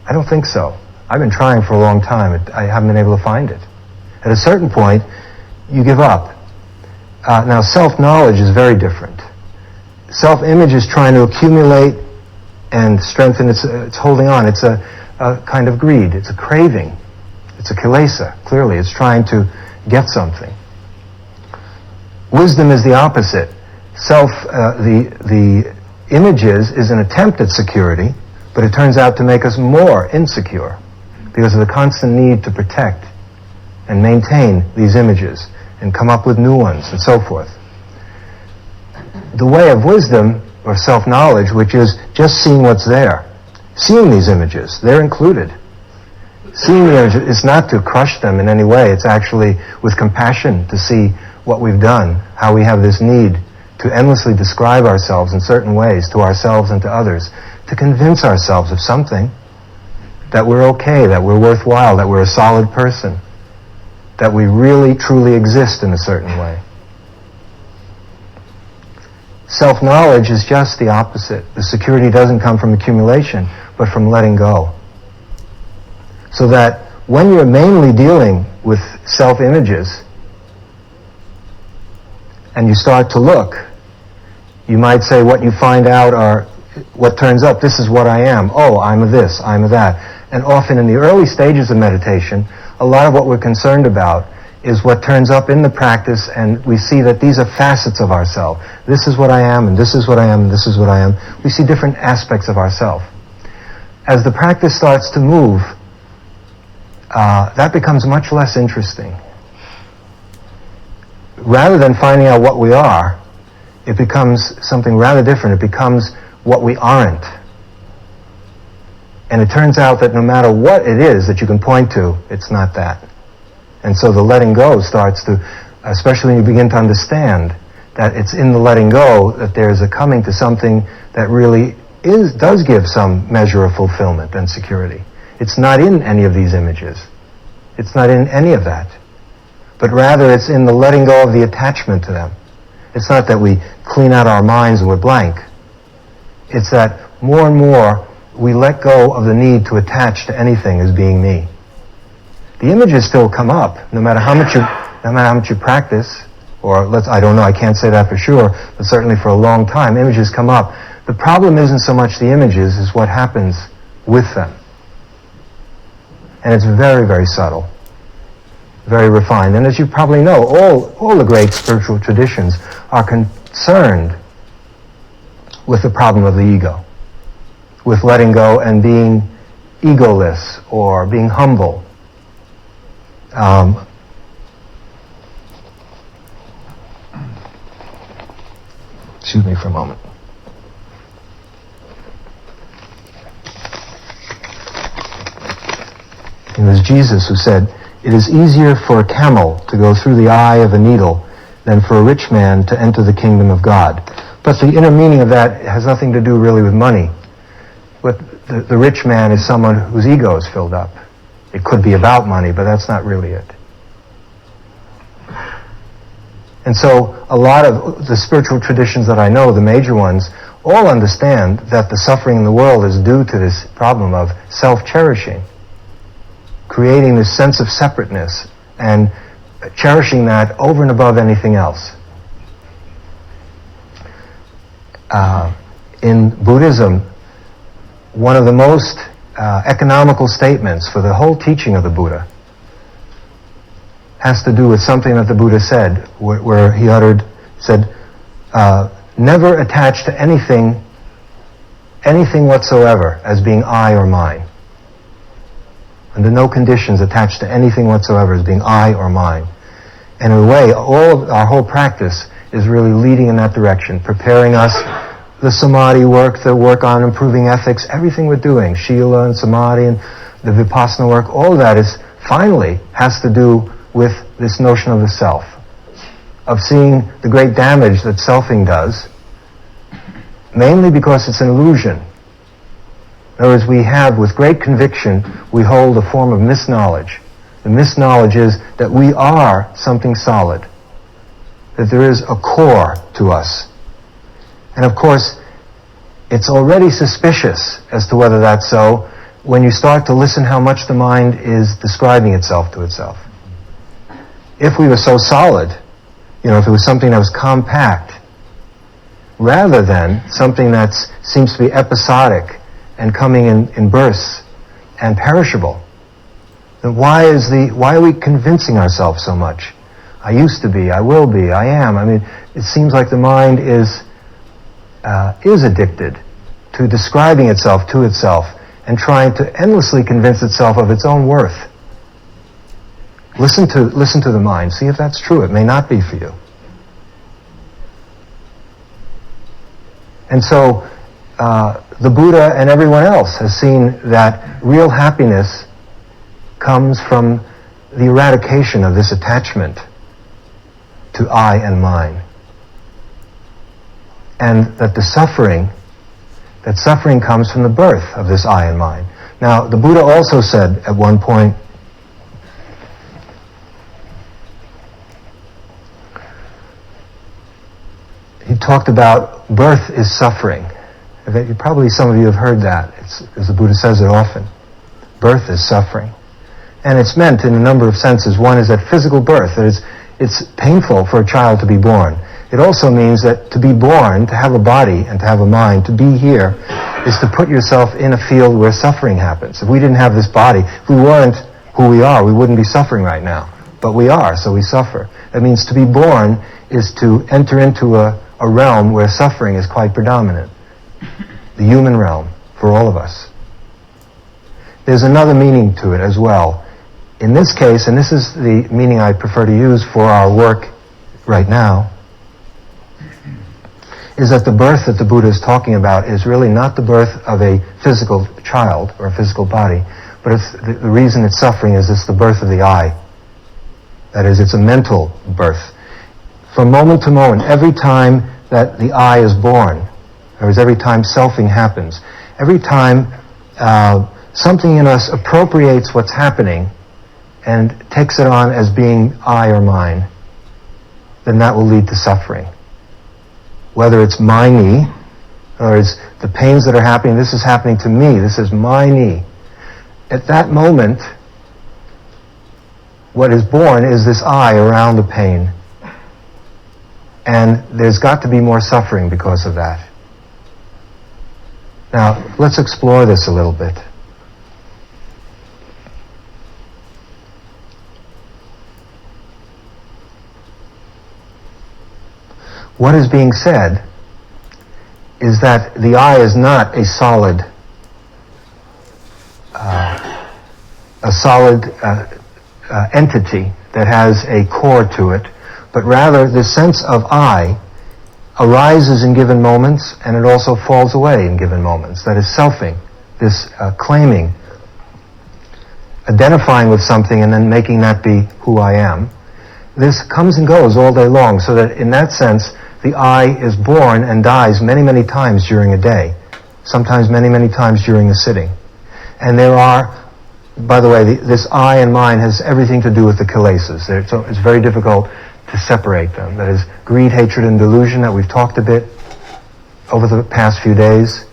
I don't think so. I've been trying for a long time. I haven't been able to find it. At a certain point, you give up. Now, self-knowledge is very different. Self-image is trying to accumulate and strengthen. It's holding on. It's a kind of greed. It's a craving. It's a kilesa, clearly. It's trying to get something. Wisdom is the opposite. The images is an attempt at security, but it turns out to make us more insecure because of the constant need to protect and maintain these images and come up with new ones and so forth. The way of wisdom, or self-knowledge, which is just seeing what's there, seeing these images, they're included. Seeing the images is not to crush them in any way. It's actually with compassion to see what we've done, how we have this need to endlessly describe ourselves in certain ways to ourselves and to others, to convince ourselves of something, that we're okay, that we're worthwhile, that we're a solid person, that we really truly exist in a certain way. Self-knowledge is just the opposite. The security doesn't come from accumulation, but from letting go. So that when you're mainly dealing with self-images, and you start to look, you might say what you find out are, what turns up, this is what I am. Oh, I'm a this, I'm a that. And often in the early stages of meditation, a lot of what we're concerned about is what turns up in the practice, and we see that these are facets of ourself. This is what I am, and this is what I am, and this is what I am. We see different aspects of ourself. As the practice starts to move, that becomes much less interesting. Rather than finding out what we are, it becomes something rather different. It becomes what we aren't. And it turns out that no matter what it is that you can point to, it's not that. And so the letting go starts to, especially when you begin to understand that it's in the letting go that there's a coming to something that really does give some measure of fulfillment and security. It's not in any of these images. It's not in any of that. But rather it's in the letting go of the attachment to them. It's not that we clean out our minds and we're blank. It's that more and more we let go of the need to attach to anything as being me. The images still come up, no matter how much you practice. or I don't know, I can't say that for sure, but certainly for a long time, images come up. The problem isn't so much the images as what happens with them. And it's very, very subtle, very refined. And as you probably know, all the great spiritual traditions are concerned with the problem of the ego, with letting go and being egoless or being humble. Excuse me for a moment. It was Jesus who said, "It is easier for a camel to go through the eye of a needle than for a rich man to enter the kingdom of God." But the inner meaning of that has nothing to do really with money. But the rich man is someone whose ego is filled up. It could be about money, but that's not really it. And so a lot of the spiritual traditions that I know, the major ones, all understand that the suffering in the world is due to this problem of self-cherishing, creating this sense of separateness and cherishing that over and above anything else. In Buddhism, one of the most economical statements for the whole teaching of the Buddha has to do with something that the Buddha said, where he said, never attach to anything whatsoever as being I or mine. Under no conditions attached to anything whatsoever as being I or mine. And in a way, all of our whole practice is really leading in that direction, preparing us, the samadhi work, the work on improving ethics, everything we're doing, shila and samadhi and the vipassana work, all of that finally has to do with this notion of the self, of seeing the great damage that selfing does, mainly because it's an illusion. In other words, we have, with great conviction, we hold a form of misknowledge. The misknowledge is that we are something solid, that there is a core to us. And of course, it's already suspicious as to whether that's so when you start to listen how much the mind is describing itself to itself. If we were so solid, if it was something that was compact, rather than something that seems to be episodic and coming in bursts and perishable, then why are we convincing ourselves so much? I used to be, I will be, I am. It seems like the mind is addicted to describing itself to itself and trying to endlessly convince itself of its own worth. Listen to the mind. See if that's true. It may not be for you. And so the Buddha and everyone else has seen that real happiness comes from the eradication of this attachment to I and mine. And that suffering comes from the birth of this I and mine. Now, the Buddha also said at one point, he talked about birth is suffering. Probably some of you have heard that, as the Buddha says it often. Birth is suffering. And it's meant in a number of senses. One is that physical birth, that it's painful for a child to be born. It also means that to be born, to have a body and to have a mind, to be here, is to put yourself in a field where suffering happens. If we didn't have this body, if we weren't who we are, we wouldn't be suffering right now. But we are, so we suffer. That means to be born is to enter into a realm where suffering is quite predominant. The human realm, for all of us. There's another meaning to it as well. In this case, and this is the meaning I prefer to use for our work right now, is that the birth that the Buddha is talking about is really not the birth of a physical child or a physical body, but it's the reason it's suffering is it's the birth of the I. That is, it's a mental birth. From moment to moment, every time that the I is born, or every time selfing happens, every time something in us appropriates what's happening and takes it on as being I or mine, then that will lead to suffering. Whether it's my knee, or it's the pains that are happening, this is happening to me, this is my knee. At that moment, what is born is this I around the pain. And there's got to be more suffering because of that. Now, let's explore this a little bit. What is being said is that the I is not a solid entity that has a core to it, but rather the sense of I arises in given moments and it also falls away in given moments. That is selfing, this claiming, identifying with something and then making that be who I am. This comes and goes all day long, so that in that sense the I is born and dies many, many times during a day, sometimes many, many times during a sitting. And there are, by the way, this I and mine has everything to do with the kilesas. So it's very difficult to separate them. That is greed, hatred, and delusion that we've talked a bit over the past few days.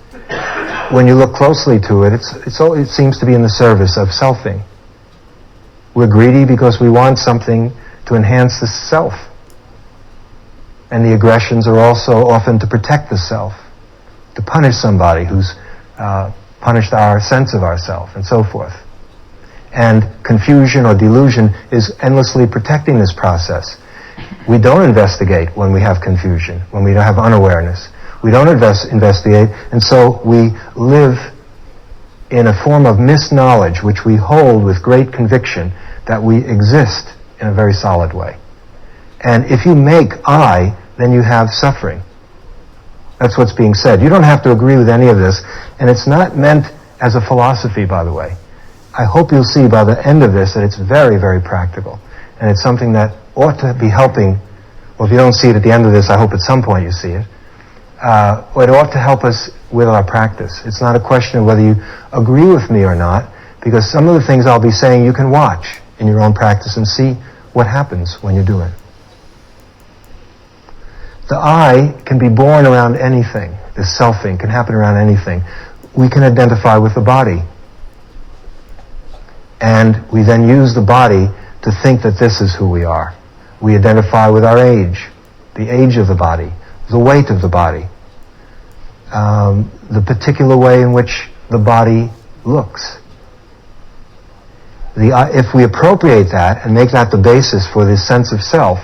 When you look closely to it, it seems to be in the service of selfing. We're greedy because we want something to enhance the self. And the aggressions are also often to protect the self, to punish somebody who's punished our sense of ourself, and so forth. And confusion or delusion is endlessly protecting this process. We don't investigate when we have confusion, when we have unawareness. We don't investigate, and so we live in a form of misknowledge which we hold with great conviction that we exist in a very solid way. And if you make I, then you have suffering. That's what's being said. You don't have to agree with any of this, and it's not meant as a philosophy, by the way. I hope you'll see by the end of this that it's very, very practical, and it's something that ought to be helping. Well, if you don't see it at the end of this, I hope at some point you see it. It ought to help us with our practice. It's not a question of whether you agree with me or not, because some of the things I'll be saying you can watch in your own practice and see what happens when you do it. The I can be born around anything. This selfing can happen around anything. We can identify with the body. And we then use the body to think that this is who we are. We identify with our age, the age of the body, the weight of the body, the particular way in which the body looks. If we appropriate that and make that the basis for this sense of self,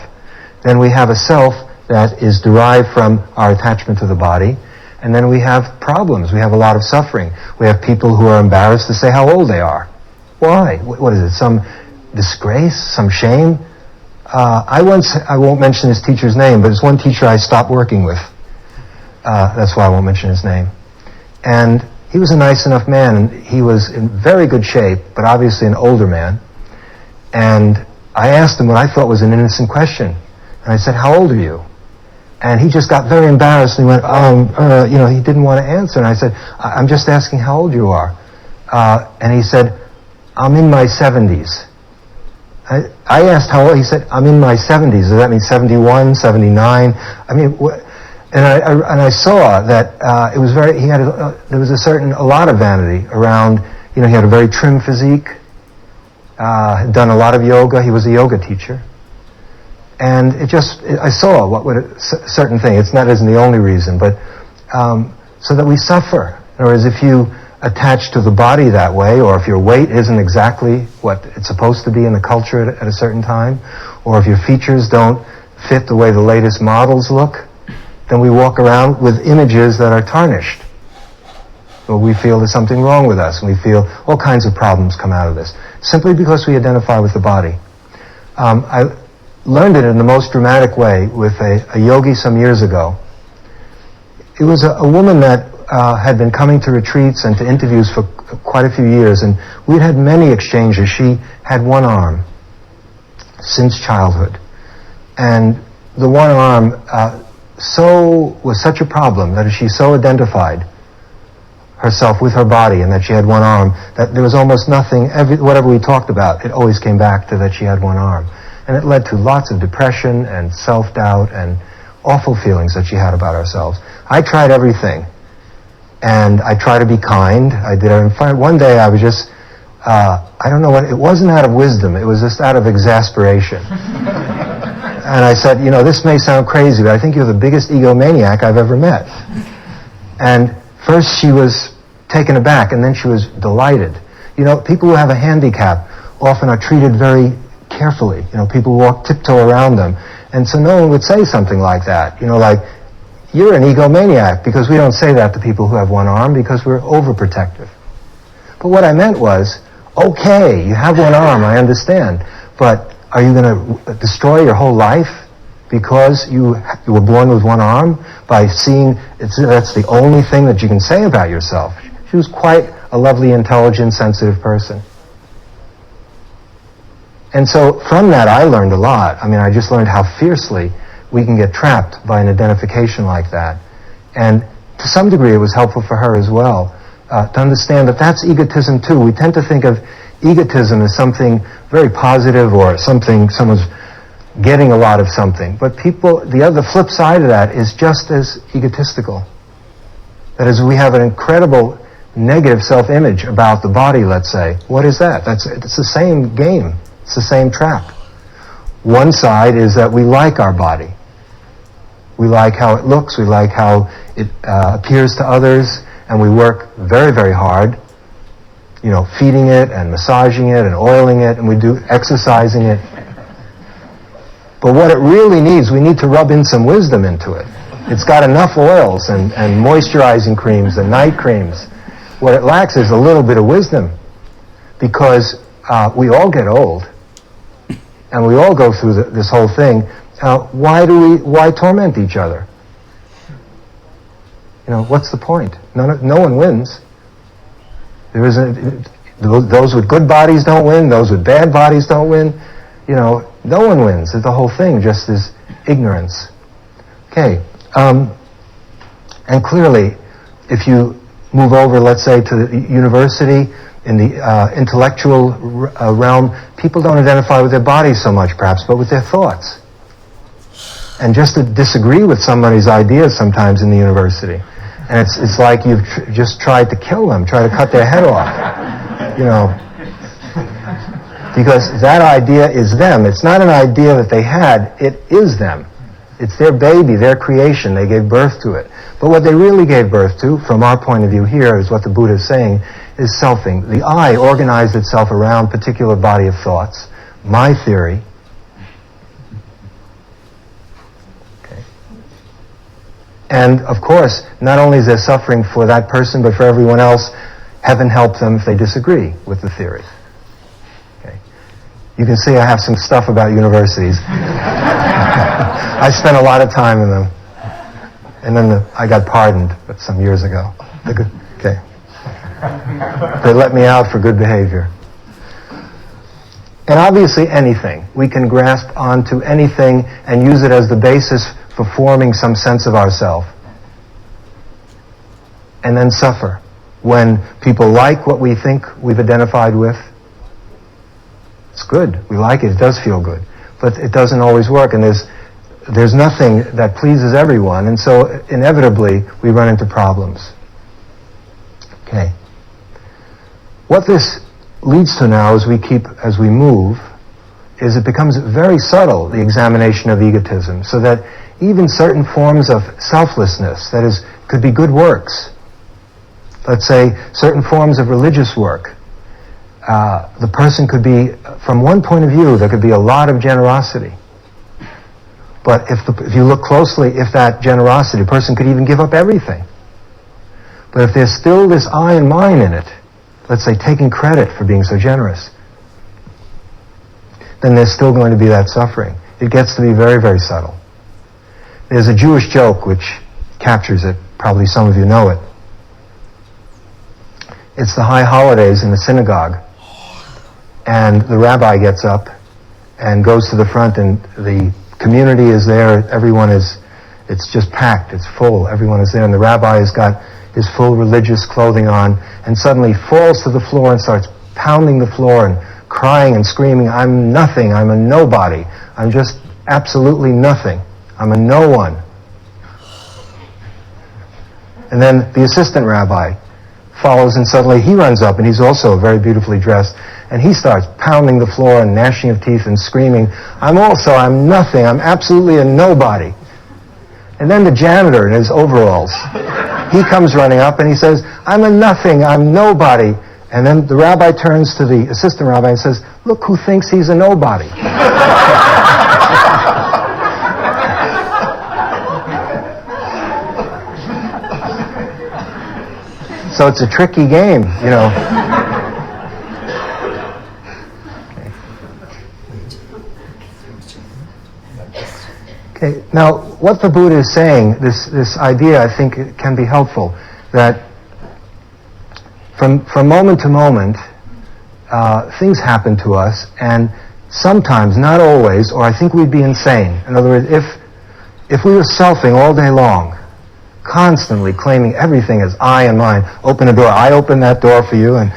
then we have a self that is derived from our attachment to the body, and then we have problems. We have a lot of suffering. We have people who are embarrassed to say how old they are. Why? What is it? Some disgrace? Some shame? I won't mention his teacher's name, but it's one teacher I stopped working with. That's why I won't mention his name. And he was a nice enough man, and he was in very good shape, but obviously an older man. And I asked him what I thought was an innocent question. And I said, "How old are you?" And he just got very embarrassed, and he went, he didn't want to answer. And I said, "I'm just asking how old you are." And he said, "I'm in my 70s. I asked how old. He said, "I'm in my 70s. Does that mean 71, 79? I mean, and I saw that it was very. There was a lot of vanity around. He had a very trim physique. Had done a lot of yoga. He was a yoga teacher, and I saw what would a certain thing. It's not isn't the only reason, but so that we suffer. In other words, if you attach to the body that way, or if your weight isn't exactly what it's supposed to be in the culture at a certain time, or if your features don't fit the way the latest models look, then we walk around with images that are tarnished. Well, we feel there's something wrong with us, and we feel all kinds of problems come out of this, simply because we identify with the body. I learned it in the most dramatic way with a yogi some years ago. It was a woman that had been coming to retreats and to interviews for quite a few years, and we'd had many exchanges. She had one arm since childhood, and the one arm was such a problem that she so identified herself with her body and that she had one arm that there was almost nothing, whatever we talked about, it always came back to that she had one arm. And it led to lots of depression and self-doubt and awful feelings that she had about ourselves. I tried everything. And I try to be kind. I did. One day I was just, I don't know what, it wasn't out of wisdom, it was just out of exasperation. And I said, this may sound crazy, but I think you're the biggest egomaniac I've ever met. And first she was taken aback, and then she was delighted. People who have a handicap often are treated very carefully. People walk tiptoe around them. And so no one would say something like that. Like, you're an egomaniac, because we don't say that to people who have one arm because we're overprotective. But what I meant was, okay, you have one arm, I understand, but are you going to destroy your whole life because you were born with one arm by seeing that's the only thing that you can say about yourself? She was quite a lovely, intelligent, sensitive person. And so from that I learned a lot. I just learned how fiercely we can get trapped by an identification like that. And to some degree it was helpful for her as well to understand that that's egotism too. We tend to think of egotism as something very positive or something someone's getting a lot of something. But the flip side of that is just as egotistical. That is, we have an incredible negative self-image about the body, let's say. What is that? It's the same game. It's the same trap. One side is that we like our body. We like how it looks, we like how it appears to others, and we work very, very hard, feeding it and massaging it and oiling it, and we do exercising it. But what it really needs, we need to rub in some wisdom into it. It's got enough oils and moisturizing creams and night creams. What it lacks is a little bit of wisdom, because we all get old, and we all go through this whole thing. Why torment each other? What's the point? No one wins. Those with good bodies don't win. Those with bad bodies don't win. No one wins. The whole thing just is ignorance. Okay. And clearly, if you move over, let's say, to the university, in the intellectual realm, people don't identify with their bodies so much, perhaps, but with their thoughts. And just to disagree with somebody's ideas sometimes in the university. And it's like you've just tried to kill them, try to cut their head off. Because that idea is them. It's not an idea that they had, it is them. It's their baby, their creation, they gave birth to it. But what they really gave birth to, from our point of view here, is what the Buddha is saying, is selfing. The I organized itself around a particular body of thoughts. My theory. Okay. And of course, not only is there suffering for that person, but for everyone else, heaven help them if they disagree with the theory. Okay. You can see I have some stuff about universities. I spent a lot of time in them. And then I got pardoned some years ago. Okay. They let me out for good behavior. And obviously anything. We can grasp onto anything and use it as the basis for forming some sense of ourself. And then suffer. When people like what we think we've identified with, it's good. We like it. It does feel good. But it doesn't always work. And there's nothing that pleases everyone. And so inevitably we run into problems. Okay. What this leads to now as we move is it becomes very subtle, the examination of egotism, so that even certain forms of selflessness, that is, could be good works. Let's say certain forms of religious work. The person could be, from one point of view, there could be a lot of generosity. But if you look closely, if that generosity, a person could even give up everything. But if there's still this I and mine in it, let's say taking credit for being so generous, then there's still going to be that suffering. It gets to be very, very subtle. There's a Jewish joke which captures it. Probably some of you know it. It's the high holidays in the synagogue. And the rabbi gets up and goes to the front, and the community is there. It's just packed. It's full. Everyone is there. And the rabbi has got his full religious clothing on, and suddenly falls to the floor and starts pounding the floor and crying and screaming, "I'm nothing. I'm a nobody. I'm just absolutely nothing. I'm a no one." And then the assistant rabbi follows, and suddenly he runs up, and he's also very beautifully dressed, And he starts pounding the floor and gnashing of teeth and screaming, I'm nothing, I'm absolutely a nobody. And then the janitor in his overalls, he comes running up and he says, I'm a nothing, I'm nobody. And then the rabbi turns to the assistant rabbi and says, look who thinks he's a nobody. So it's a tricky game, you know. Okay, now what the Buddha is saying, this idea, I think it can be helpful, that from moment to moment, things happen to us, and sometimes, not always, or I think we'd be insane. In other words, if we were selfing all day long, constantly claiming everything as I and mine, open a door, I open that door for you, and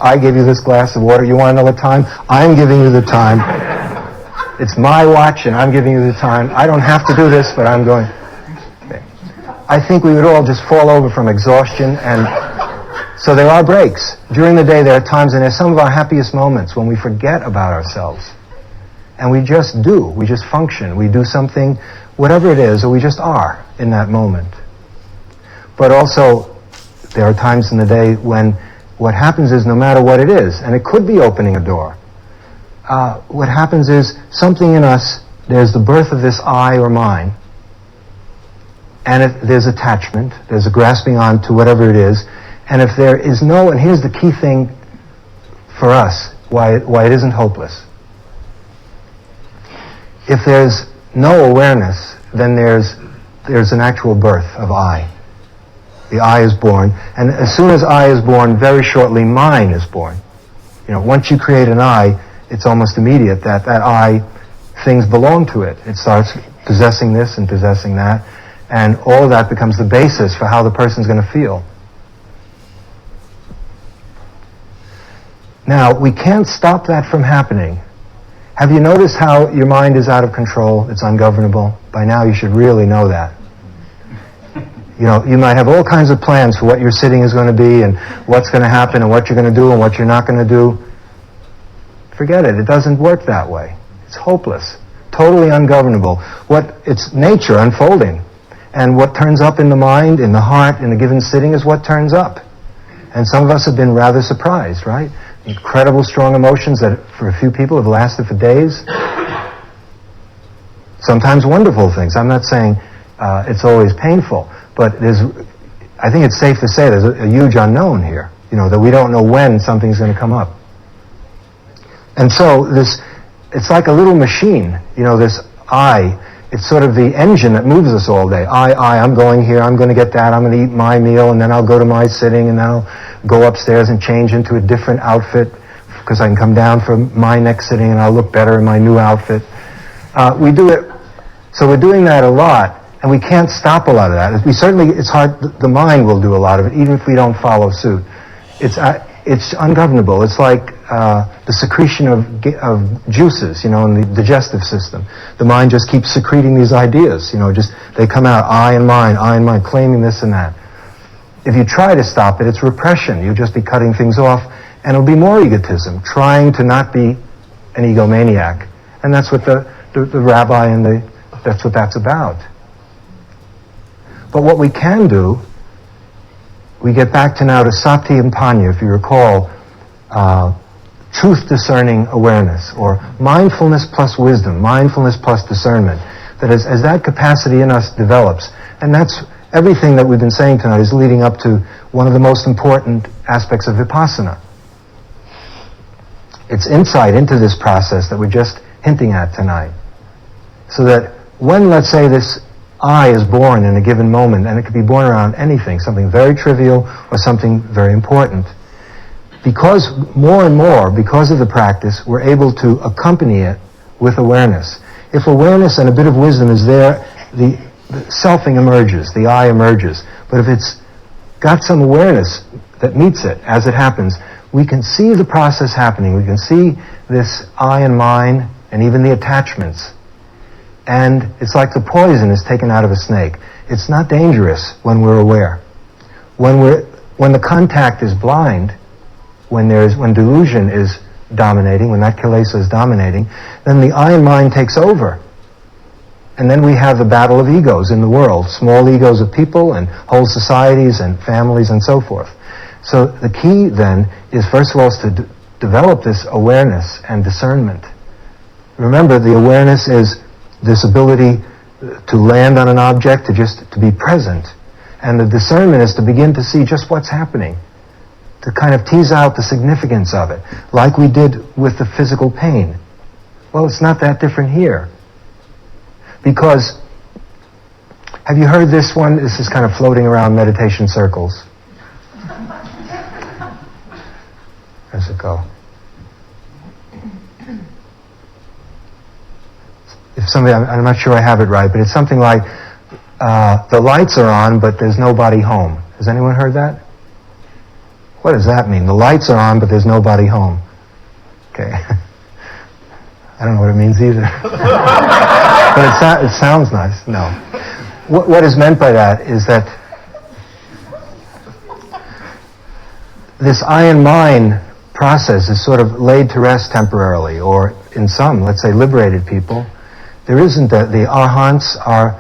I give you this glass of water, you want another time? I'm giving you the time. It's my watch and I'm giving you the time. I don't have to do this, but I'm going. Okay. I think we would all just fall over from exhaustion, and so there are breaks. During the day there are times, and there's some of our happiest moments when we forget about ourselves. And we just do. We just function. We do something, whatever it is, or we just are in that moment. But also, there are times in the day when what happens is, no matter what it is, and it could be opening a door, what happens is something in us, there's the birth of this I or mine, and there's attachment, there's a grasping on to whatever it is, and if there is and here's the key thing for us, why it isn't hopeless. If there's no awareness, then there's an actual birth of I. The I is born, and as soon as I is born, very shortly mine is born. You know, once you create an I, it's almost immediate that I, things belong to it. It starts possessing this and possessing that, and all of that becomes the basis for how the person's going to feel. Now, we can't stop that from happening. Have you noticed how your mind is out of control? It's ungovernable. By now you should really know that. You know, you might have all kinds of plans for what your sitting is going to be and what's going to happen and what you're going to do and what you're not going to do. Forget it. It doesn't work that way. It's hopeless. Totally ungovernable. It's nature unfolding. And what turns up in the mind, in the heart, in a given sitting is what turns up. And some of us have been rather surprised, right? Incredible strong emotions that for a few people have lasted for days. Sometimes wonderful things. I'm not saying it's always painful, but I think it's safe to say there's a huge unknown here, you know, that we don't know when something's going to come up. And so it's like a little machine, you know, this I, it's sort of the engine that moves us all day. I'm going here, I'm going to get that, I'm going to eat my meal, and then I'll go to my sitting, and then I'll go upstairs and change into a different outfit because I can come down for my next sitting and I'll look better in my new outfit. We do it, so we're doing that a lot, and we can't stop a lot of that. It's hard, the mind will do a lot of it, even if we don't follow suit. It's ungovernable. It's like the secretion of juices, you know, in the digestive system. The mind just keeps secreting these ideas, you know, they come out, I and mine, claiming this and that. If you try to stop it, it's repression. You'll just be cutting things off, and it'll be more egotism, trying to not be an egomaniac. And that's what the rabbi that's what that's about. But what we can do, we get back to now to sati and panya, if you recall, truth-discerning awareness, or mindfulness plus wisdom, mindfulness plus discernment. That as that capacity in us develops, and that's everything that we've been saying tonight is leading up to one of the most important aspects of vipassana. It's insight into this process that we're just hinting at tonight. So that when, let's say, this I is born in a given moment, and it could be born around anything, something very trivial or something very important, because more and more, because of the practice, we're able to accompany it with awareness. If awareness and a bit of wisdom is there, the selfing emerges, the I emerges. But if it's got some awareness that meets it as it happens, we can see the process happening. We can see this I and mine and even the attachments. And it's like the poison is taken out of a snake. It's not dangerous when we're aware. When the contact is blind, when delusion is dominating, when that kilesa is dominating, then the I and mind takes over. And then we have the battle of egos in the world, small egos of people and whole societies and families and so forth. So the key then is, first of all, is to develop this awareness and discernment. Remember, the awareness is this ability to land on an object, to be present. And the discernment is to begin to see just what's happening, to kind of tease out the significance of it, like we did with the physical pain. Well, it's not that different here. Because, have you heard this one? This is kind of floating around meditation circles. Where's it go? If somebody, I'm not sure I have it right, but it's something like, the lights are on, but there's nobody home. Has anyone heard that? What does that mean? The lights are on, but there's nobody home. Okay. I don't know what it means either. But it sounds nice. No. What is meant by that is that this I and mine process is sort of laid to rest temporarily, or in some, let's say, liberated people. There isn't that. The arhants are,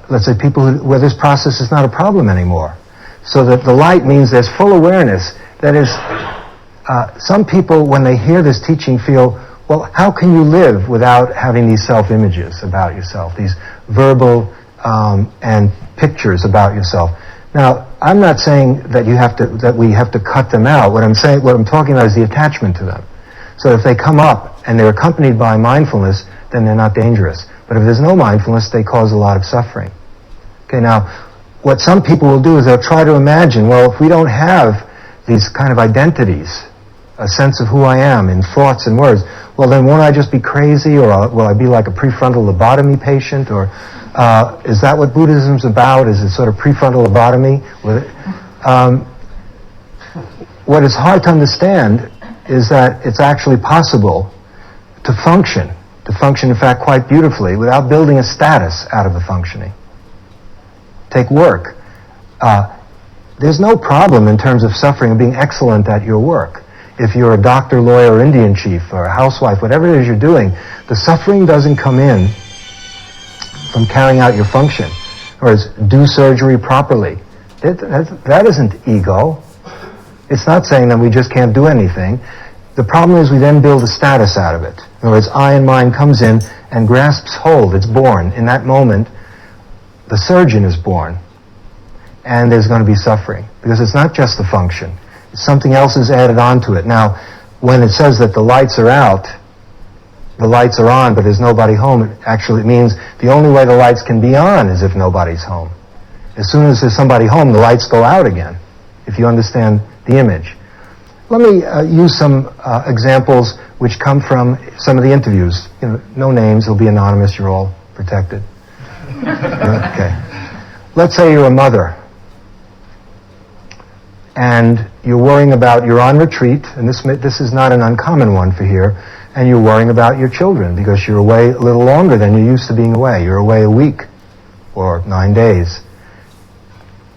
let's say, people where this process is not a problem anymore. So that the light means there's full awareness. That is, some people, when they hear this teaching, feel, well, how can you live without having these self-images about yourself, these verbal and pictures about yourself? Now, I'm not saying that we have to cut them out. What I'm talking about is the attachment to them. So if they come up and they're accompanied by mindfulness, then they're not dangerous. But if there's no mindfulness, they cause a lot of suffering. Okay, now, what some people will do is they'll try to imagine, well, if we don't have these kind of identities, a sense of who I am in thoughts and words, well, then won't I just be crazy, or will I be like a prefrontal lobotomy patient, or is that what Buddhism's about? Is it sort of prefrontal lobotomy? What is hard to understand is that it's actually possible to function in fact quite beautifully without building a status out of the functioning. Take work. There's no problem in terms of suffering of being excellent at your work. If you're a doctor, lawyer, or Indian chief, or a housewife, whatever it is you're doing, the suffering doesn't come in from carrying out your function, or as do surgery properly. That isn't ego. It's not saying that we just can't do anything. The problem is we then build a status out of it. In other words, I and mind comes in and grasps hold. It's born. In that moment, the surgeon is born. And there's going to be suffering. Because it's not just the function. Something else is added onto it. Now, when it says that the lights are out, the lights are on, but there's nobody home, it actually means the only way the lights can be on is if nobody's home. As soon as there's somebody home, the lights go out again, if you understand the image. Let me use some examples which come from some of the interviews. No names, it'll be anonymous, you're all protected. Okay. Let's say you're a mother. And you're on retreat, and this is not an uncommon one for here, and you're worrying about your children because you're away a little longer than you're used to being away. You're away a week or 9 days.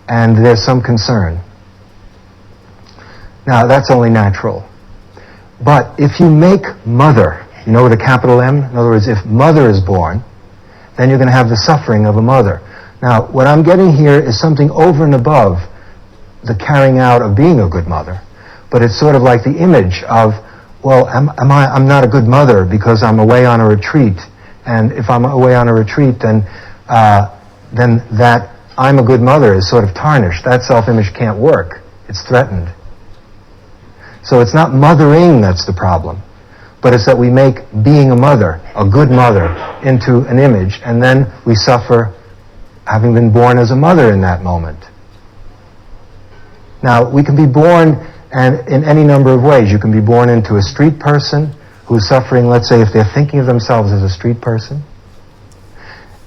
And there's some concern. Now, that's only natural. But if you make mother, with a capital M, in other words, if mother is born, then you're going to have the suffering of a mother. Now, what I'm getting here is something over and above the carrying out of being a good mother. But it's sort of like the image of, well, I'm not a good mother because I'm away on a retreat. And if I'm away on a retreat, then that I'm a good mother is sort of tarnished. That self-image can't work. It's threatened. So it's not mothering that's the problem, but it's that we make being a mother, a good mother, into an image, and then we suffer having been born as a mother in that moment. Now, we can be born in any number of ways. You can be born into a street person who's suffering, let's say, if they're thinking of themselves as a street person.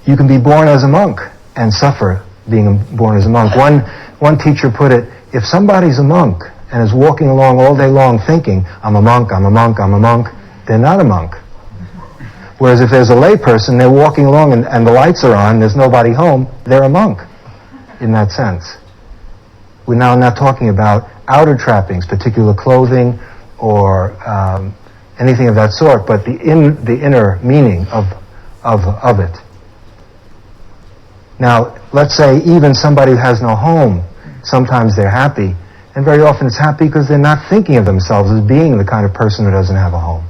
You can be born as a monk and suffer being born as a monk. One teacher put it, if somebody's a monk and is walking along all day long thinking, I'm a monk, I'm a monk, I'm a monk, they're not a monk. Whereas if there's a lay person, they're walking along and the lights are on, there's nobody home, they're a monk in that sense. We're now not talking about outer trappings, particular clothing, or anything of that sort, but the inner meaning of it. Now, let's say even somebody who has no home, sometimes they're happy, and very often it's happy because they're not thinking of themselves as being the kind of person who doesn't have a home.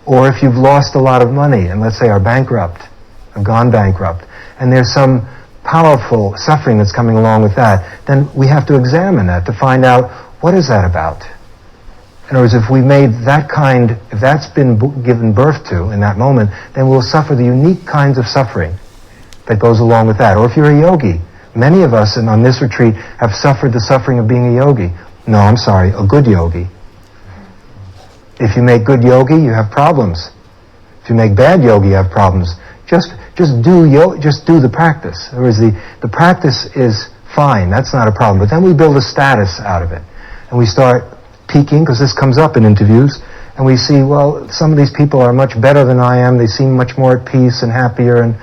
Or if you've lost a lot of money and let's say are bankrupt, have gone bankrupt, and there's some powerful suffering that's coming along with that, then we have to examine that to find out what is that about. In other words, if we made that kind, if that's been given birth to in that moment, then we'll suffer the unique kinds of suffering that goes along with that. Or if you're a yogi, many of us on this retreat have suffered the suffering of being a yogi. No, I'm sorry, a good yogi. If you make good yogi, you have problems. If you make bad yogi, you have problems. Just do the practice. In other words, the practice is fine, that's not a problem. But then we build a status out of it. And we start peaking, because this comes up in interviews, and we see, well, some of these people are much better than I am. They seem much more at peace and happier,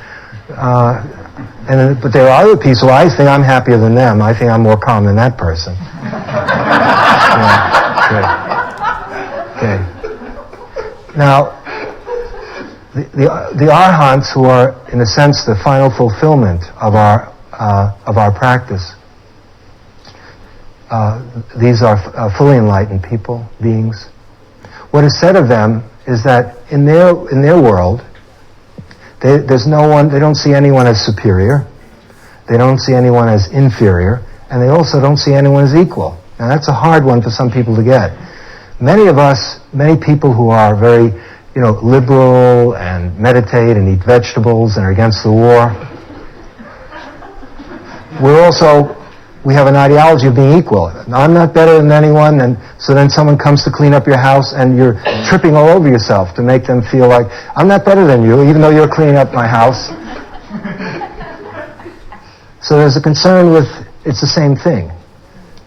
but there are other people. I think I'm happier than them. I think I'm more calm than that person. Okay. Now, the arhants, who are, in a sense, the final fulfillment of our practice, these are fully enlightened people, beings. What is said of them is that in their world, there's no one. They don't see anyone as superior. They don't see anyone as inferior, and they also don't see anyone as equal. Now that's a hard one for some people to get. Many people who are very, liberal and meditate and eat vegetables and are against the war. We have an ideology of being equal. I'm not better than anyone, and so then someone comes to clean up your house and you're tripping all over yourself to make them feel like, I'm not better than you, even though you're cleaning up my house. So there's a concern with, it's the same thing,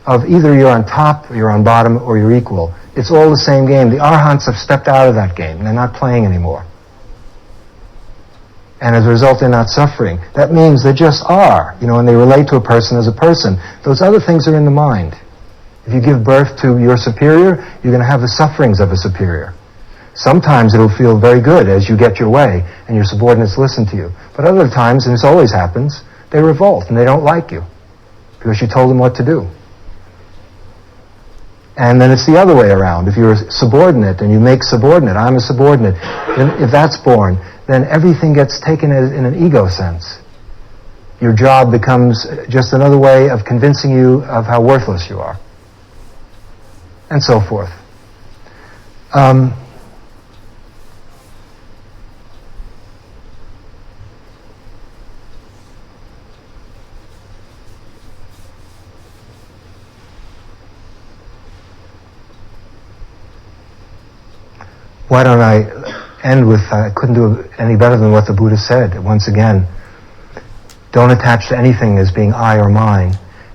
of either you're on top, or you're on bottom, or you're equal. It's all the same game. The arhants have stepped out of that game. They're not playing anymore. And as a result, they're not suffering. That means they just are, and they relate to a person as a person. Those other things are in the mind. If you give birth to your superior, you're going to have the sufferings of a superior. Sometimes it'll feel very good as you get your way and your subordinates listen to you. But other times, and this always happens, they revolt and they don't like you because you told them what to do. And then it's the other way around. If you're a subordinate and you make subordinate, I'm a subordinate, then if that's born, then everything gets taken in an ego sense. Your job becomes just another way of convincing you of how worthless you are. And so forth. Why don't I end with, I couldn't do any better than what the Buddha said. Once again, don't attach to anything as being I or mine.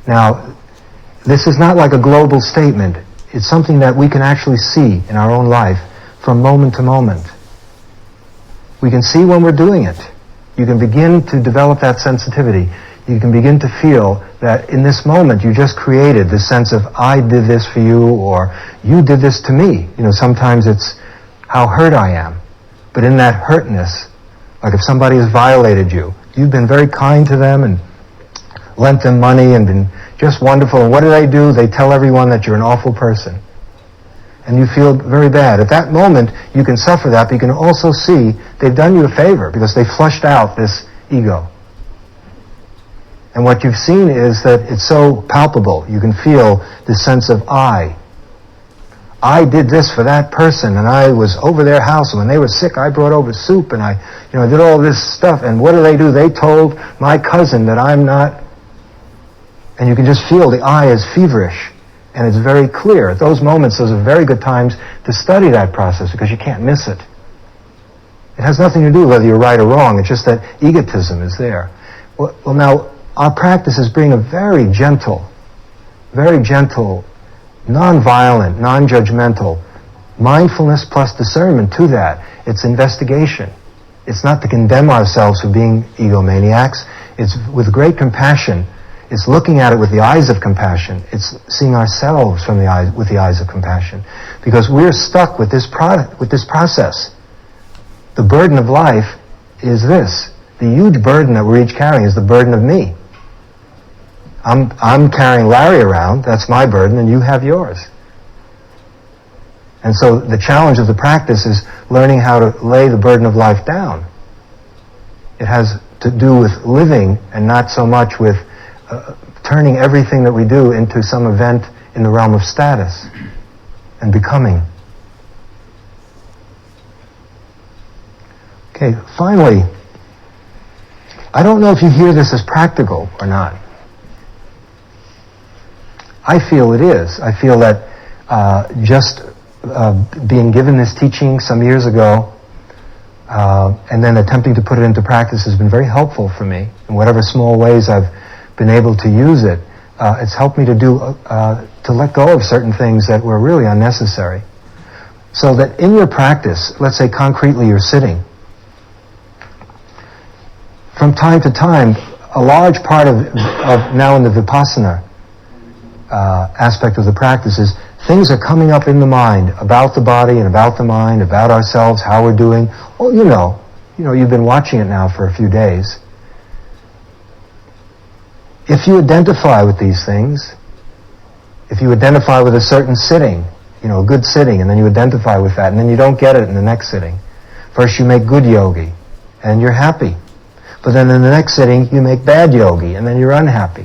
Now, this is not like a global statement. It's something that we can actually see in our own life from moment to moment. We can see when we're doing it. You can begin to develop that sensitivity. You can begin to feel that in this moment you just created this sense of I did this for you, or you did this to me. Sometimes it's how hurt I am. But in that hurtness, like if somebody has violated you, you've been very kind to them and lent them money and been just wonderful. And what do? They tell everyone that you're an awful person. And you feel very bad. At that moment, you can suffer that, but you can also see they've done you a favor because they flushed out this ego. And what you've seen is that it's so palpable. You can feel this sense of I did this for that person, and I was over their house, and when they were sick, I brought over soup, and I did all this stuff, and what do? They told my cousin that I'm not, and you can just feel the I is feverish, and it's very clear. At those moments, those are very good times to study that process, because you can't miss it. It has nothing to do with whether you're right or wrong, it's just that egotism is there. Well now, our practice is bringing a very gentle, non-violent, non-judgmental mindfulness plus discernment to that. It's investigation. It's not to condemn ourselves for being egomaniacs. It's with great compassion. It's looking at it with the eyes of compassion. It's seeing ourselves from with the eyes of compassion. Because we're stuck with this process. The burden of life is this. The huge burden that we're each carrying is the burden of me. I'm carrying Larry around, that's my burden, and you have yours. And so the challenge of the practice is learning how to lay the burden of life down. It has to do with living and not so much with turning everything that we do into some event in the realm of status and becoming. Okay, finally, I don't know if you hear this as practical or not. I feel it is. I feel that just being given this teaching some years ago and then attempting to put it into practice has been very helpful for me. In whatever small ways I've been able to use it, it's helped me to let go of certain things that were really unnecessary. So that in your practice, let's say concretely you're sitting, from time to time, a large part of now in the Vipassana aspect of the practice is things are coming up in the mind about the body and about the mind, about ourselves, how we're doing. Oh, you know, you've been watching it now for a few days. If you identify with these things, if you identify with a certain sitting, a good sitting, and then you identify with that, and then you don't get it in the next sitting. First you make good yogi, and you're happy. But then in the next sitting, you make bad yogi, and then you're unhappy.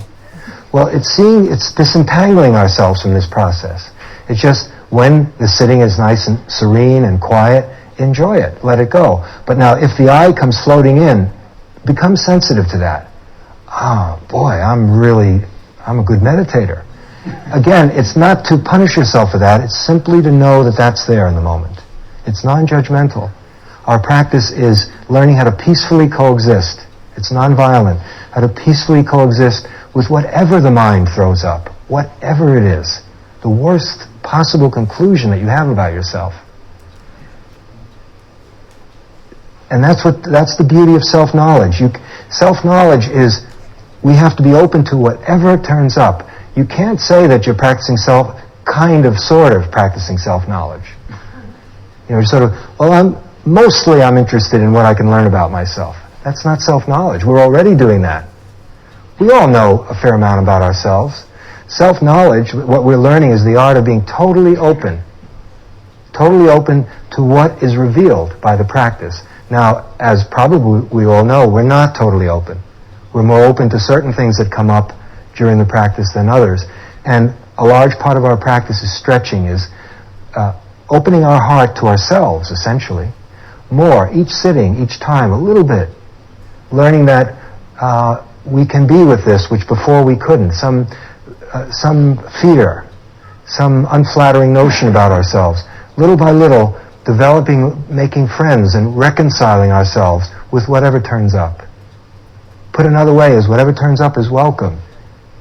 Well, it's disentangling ourselves from this process. It's just when the sitting is nice and serene and quiet, enjoy it, let it go. But now if the I comes floating in, become sensitive to that. Boy, I'm a good meditator. Again, it's not to punish yourself for that, it's simply to know that that's there in the moment. It's non-judgmental. Our practice is learning how to peacefully coexist. It's non-violent. How to peacefully coexist with whatever the mind throws up, whatever it is, the worst possible conclusion that you have about yourself. And that's the beauty of self-knowledge. Self-knowledge is, we have to be open to whatever turns up. You can't say that you're practicing sort of practicing self-knowledge. I'm interested in what I can learn about myself. That's not self-knowledge. We're already doing that. We all know a fair amount about ourselves. Self-knowledge, what we're learning is the art of being totally open to what is revealed by the practice. Now, as probably we all know, we're not totally open. We're more open to certain things that come up during the practice than others. And a large part of our practice is stretching, is opening our heart to ourselves, essentially. More, each sitting, each time, a little bit. Learning that we can be with this, which before we couldn't. Some fear, some unflattering notion about ourselves. Little by little, making friends and reconciling ourselves with whatever turns up. Put another way is, whatever turns up is welcome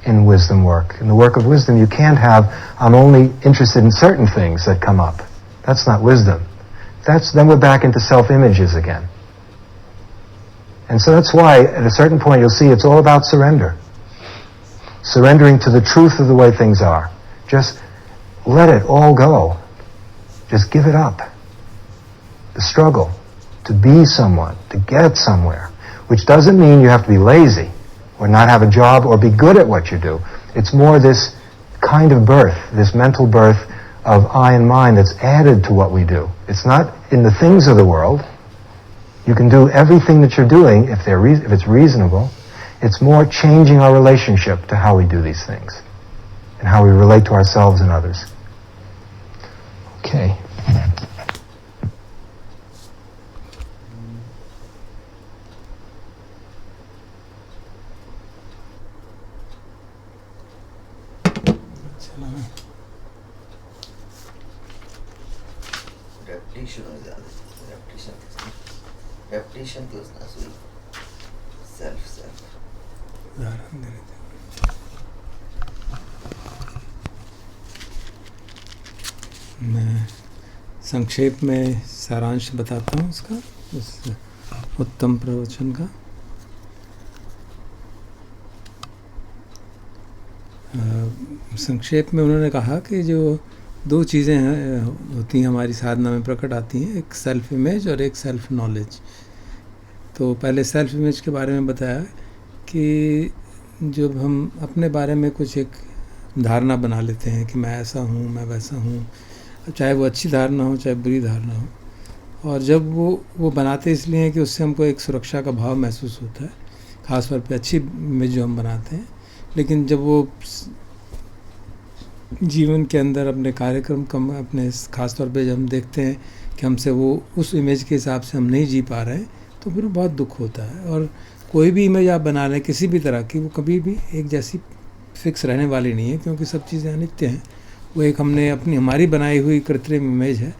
in wisdom work. In the work of wisdom, you can't have, I'm only interested in certain things that come up. That's not wisdom. Then we're back into self-images again. And so that's why, at a certain point, you'll see it's all about surrender. Surrendering to the truth of the way things are. Just let it all go. Just give it up. The struggle to be someone, to get somewhere, which doesn't mean you have to be lazy or not have a job or be good at what you do. It's more this kind of birth, this mental birth of I and mine that's added to what we do. It's not in the things of the world. You can do everything that you're doing if it's reasonable. It's more changing our relationship to how we do these things and how we relate to ourselves and others. Okay. Repetition to self. मैं संक्षेप में सारांश बताता हूँ उसका, उस उत्तम प्रवचन का। संक्षेप में उन्होंने कहा कि जो दो चीज़ें हैं होती हैं हमारी साधना में प्रकट आती हैं, एक सेल्फ इमेज और एक सेल्फ नॉलेज। तो पहले सेल्फ इमेज के बारे में बताया कि जब हम अपने बारे में कुछ एक धारणा बना लेते हैं कि मैं ऐसा हूँ, मैं वैसा हूँ, चाहे वो अच्छी धारणा हो चाहे बुरी धारणा हो, और जब वो बनाते इसलिए हैं कि उससे हमको एक सुरक्षा का भाव महसूस होता है, ख़ास तौर पे अच्छी इमेज जो हम बनाते हैं। लेकिन जब वो जीवन के अंदर अपने कार्यक्रम कम अपने ख़ास तौर पे जब हम देखते हैं कि हमसे वो उस इमेज के हिसाब से हम नहीं जी पा रहे हैं, तो फिर बहुत दुख होता है। और कोई भी इमेज आप बना लें किसी भी तरह की, वो कभी भी एक जैसी फिक्स रहने वाली नहीं है, क्योंकि सब चीज़ें अनित्य हैं। वो एक हमने अपनी हमारी बनाई हुई कृत्रिम इमेज है,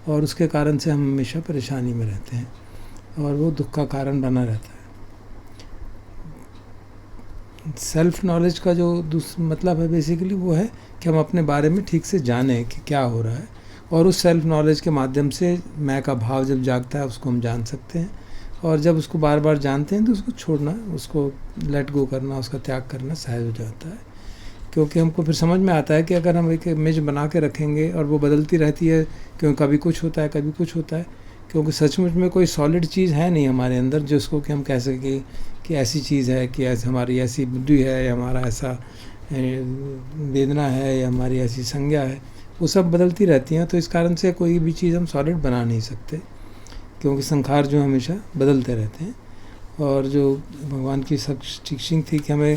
और उसके कारण से हम हमेशा परेशानी में रहते हैं और वो दुख का कारण बना रहता है। सेल्फ नॉलेज का जो दूसरा मतलब है बेसिकली वो है कि हम अपने बारे में ठीक से जानें कि क्या हो रहा है, और उस सेल्फ नॉलेज के माध्यम से मैं का भाव जब जागता है उसको हम जान सकते हैं। और जब उसको बार बार जानते हैं तो उसको छोड़ना, उसको लेट गो करना, उसका त्याग करना सहज हो जाता है। क्योंकि हमको फिर समझ में आता है कि अगर हम एक इमेज बना के रखेंगे और वो बदलती रहती है, क्योंकि कभी कुछ होता है कभी कुछ होता है, क्योंकि सचमुच में कोई सॉलिड चीज़ है नहीं हमारे अंदर जिसको कि हम कह सकें कि ऐसी चीज़ है, कि ऐसे हमारी ऐसी बुद्धि है, या हमारा ऐसा वेदना है, या हमारी ऐसी संज्ञा है। वो सब बदलती रहती हैं, तो इस कारण से कोई भी चीज़ हम सॉलिड बना नहीं सकते, क्योंकि संखार जो हमेशा बदलते रहते हैं। और जो भगवान की टीचिंग थी कि हमें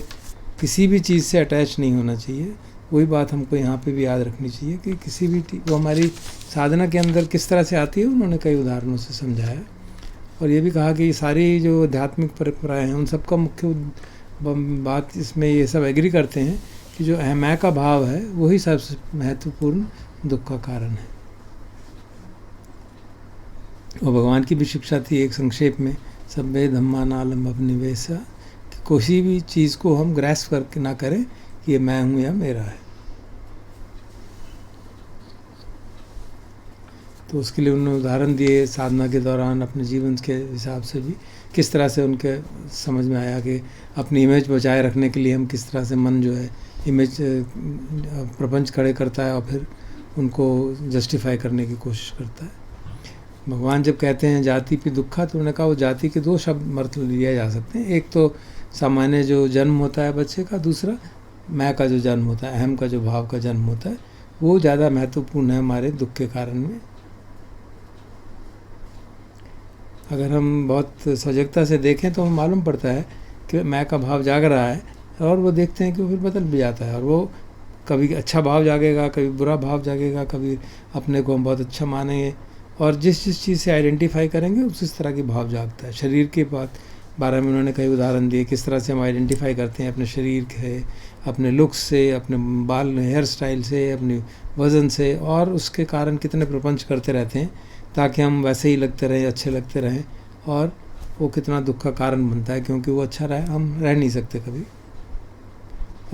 किसी भी चीज़ से अटैच नहीं होना चाहिए, वही बात हमको यहाँ पे भी याद रखनी चाहिए कि किसी भी वो हमारी साधना के अंदर किस तरह से आती है, उन्होंने कई उदाहरणों से समझाया। और ये भी कहा कि सारी जो आध्यात्मिक परंपराएं हैं उन सबका मुख्य बात इसमें ये सब एग्री करते हैं कि जो मैं का भाव है वही सबसे महत्वपूर्ण दुख का कारण है। और भगवान की भी शिक्षा थी एक संक्षेप में, सब्बे धम्मा नालम अपनिवेशा, कि कोई भी चीज़ को हम ग्रैस्प करके ना करें कि ये मैं हूँ या मेरा है। तो उसके लिए उन्होंने उदाहरण दिए साधना के दौरान अपने जीवन के हिसाब से भी, किस तरह से उनके समझ में आया कि अपनी इमेज बचाए रखने के लिए हम किस तरह से मन जो है इमेज प्रपंच खड़े करता है और फिर उनको जस्टिफाई करने की कोशिश करता है। भगवान जब कहते हैं जाति पे दुखा, तो उन्होंने कहा वो जाति के दो शब्द मतलब लिए जा सकते हैं। एक तो सामान्य जो जन्म होता है बच्चे का, दूसरा मैं का जो जन्म होता है, अहम का जो भाव का जन्म होता है, वो ज़्यादा महत्वपूर्ण है हमारे दुख के कारण में। अगर हम बहुत सजगता से देखें तो हमें मालूम पड़ता है कि मैं का भाव जाग रहा है, और वो देखते हैं कि वो फिर बदल भी जाता है, और वो कभी अच्छा भाव जागेगा, कभी बुरा भाव जागेगा, कभी अपने को हम बहुत अच्छा मानेंगे, और जिस जिस चीज़ से आइडेंटिफाई करेंगे उस तरह की भाव जागता है। शरीर के बारे में उन्होंने कई उदाहरण दिए, किस तरह से हम आइडेंटिफाई करते हैं अपने शरीर के, अपने लुक्स से, अपने बाल हेयर स्टाइल से, अपने वज़न से, और उसके कारण कितने प्रपंच करते रहते हैं ताकि हम वैसे ही लगते रहें, अच्छे लगते रहें, और वो कितना दुख का कारण बनता है, क्योंकि वो अच्छा रहे हम रह नहीं सकते कभी।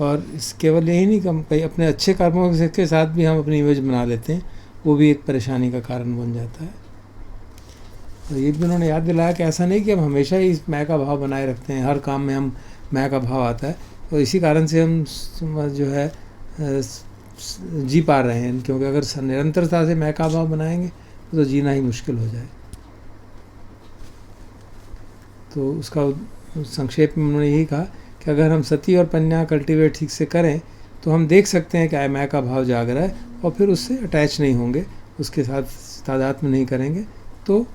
और इस केवल यही नहीं कि हम कई अपने अच्छे कर्मों के साथ भी हम अपनी इमेज बना लेते हैं, वो भी एक परेशानी का कारण बन जाता है। तो ये भी उन्होंने याद दिलाया कि ऐसा नहीं कि हम हमेशा ही इस मैं का भाव बनाए रखते हैं, हर काम में हम मैं का भाव आता है, तो इसी कारण से हम जो है जी पा रहे हैं, क्योंकि अगर निरंतरता से मैं का भाव बनाएंगे तो जीना ही मुश्किल हो जाए। तो उसका संक्षेप में उन्होंने यही कहा कि अगर हम सती और पन्या कल्टीवेट ठीक से करें तो हम देख सकते हैं कि मैं का भाव जाग रहा है, और फिर उससे अटैच नहीं होंगे, उसके साथ तादात्म्य नहीं करेंगे, तो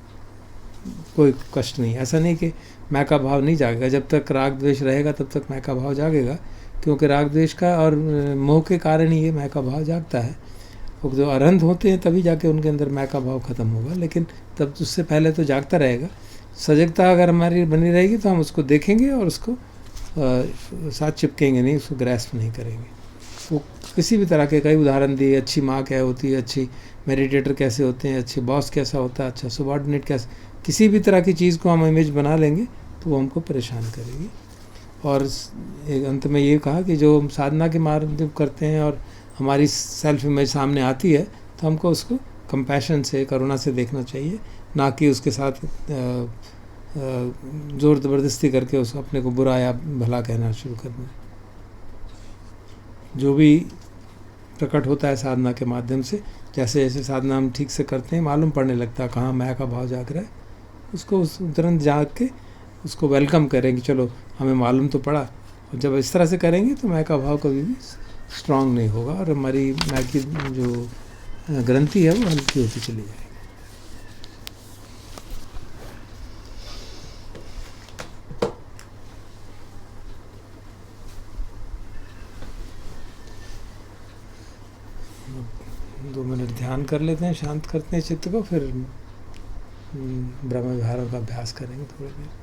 कोई कष्ट नहीं। ऐसा नहीं कि मैं का भाव नहीं जागेगा, जब तक राग द्वेष रहेगा तब तक मैं का भाव जागेगा, क्योंकि राग द्वेष का और मोह के कारण ही ये मैं का भाव जागता है। वो जो अरहंत होते हैं तभी जाके उनके अंदर मैं का भाव ख़त्म होगा, लेकिन तब उससे पहले तो जागता रहेगा। सजगता अगर हमारी बनी रहेगी तो हम उसको देखेंगे और उसको साथ चिपकेंगे नहीं, उसको ग्रैस्प नहीं करेंगे। वो किसी भी तरह के कई उदाहरण दिए, अच्छी माँ क्या होती है, अच्छी मेडिटेटर कैसे होते हैं, अच्छे बॉस कैसा होता है, अच्छा सबॉर्डिनेट कैसे, किसी भी तरह की चीज़ को हम इमेज बना लेंगे तो वो हमको परेशान करेगी। और एक अंत में ये कहा कि जो हम साधना के मार्ग करते हैं और हमारी सेल्फ इमेज सामने आती है तो हमको उसको कंपैशन से, करुणा से देखना चाहिए, ना कि उसके साथ ज़ोर ज़बरदस्ती करके उसको अपने को बुरा या भला कहना शुरू करना। जो भी प्रकट होता है साधना के माध्यम से, जैसे जैसे साधना हम ठीक से करते हैं मालूम पड़ने लगता है कहाँ मैं का भाव जाग रहा है, उसको उस तुरंत जाग के उसको वेलकम करें कि चलो हमें मालूम तो पड़ा। और जब इस तरह से करेंगे तो मैं का भाव कभी भी स्ट्रांग नहीं होगा और हमारी मैं की जो ग्रंथि है वो हल्की होती चली जाएगी। दो मिनट ध्यान कर लेते हैं, शांत करते हैं चित्त को, फिर ब्रह्म विहारों का अभ्यास करेंगे थोड़ी देर।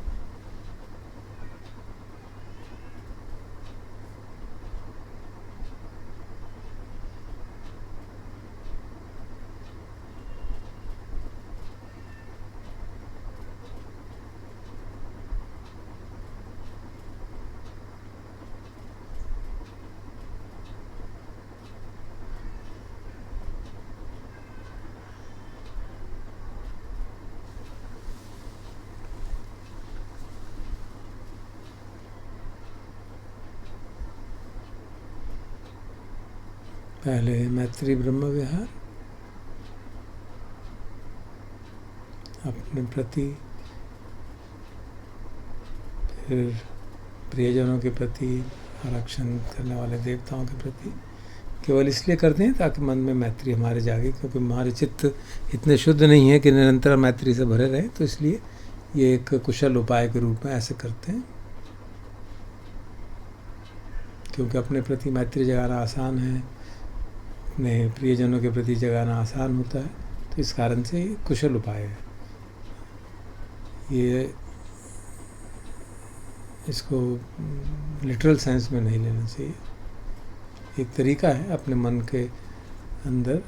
पहले मैत्री ब्रह्म विहार अपने प्रति, फिर प्रियजनों के प्रति, आरक्षण करने वाले देवताओं के प्रति, केवल इसलिए करते हैं ताकि मन में मैत्री हमारे जागे, क्योंकि हमारे चित्त इतने शुद्ध नहीं है कि निरंतर मैत्री से भरे रहे। तो इसलिए ये एक कुशल उपाय के रूप में ऐसे करते हैं, क्योंकि अपने प्रति मैत्री जगाना आसान है, अपने प्रियजनों के प्रति जगाना आसान होता है। तो इस कारण से ये कुशल उपाय है। ये इसको लिटरल सेंस में नहीं लेना चाहिए, एक तरीका है अपने मन के अंदर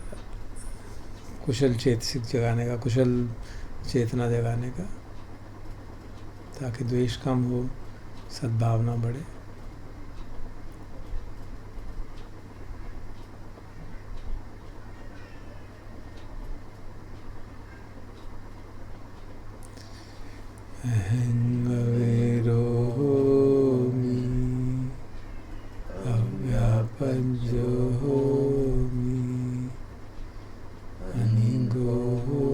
कुशल चेतसिक जगाने का, कुशल चेतना जगाने का, ताकि द्वेष कम हो, सद्भावना बढ़े। अहंगवेरोमि अव्यापज्योमि अनिगोमि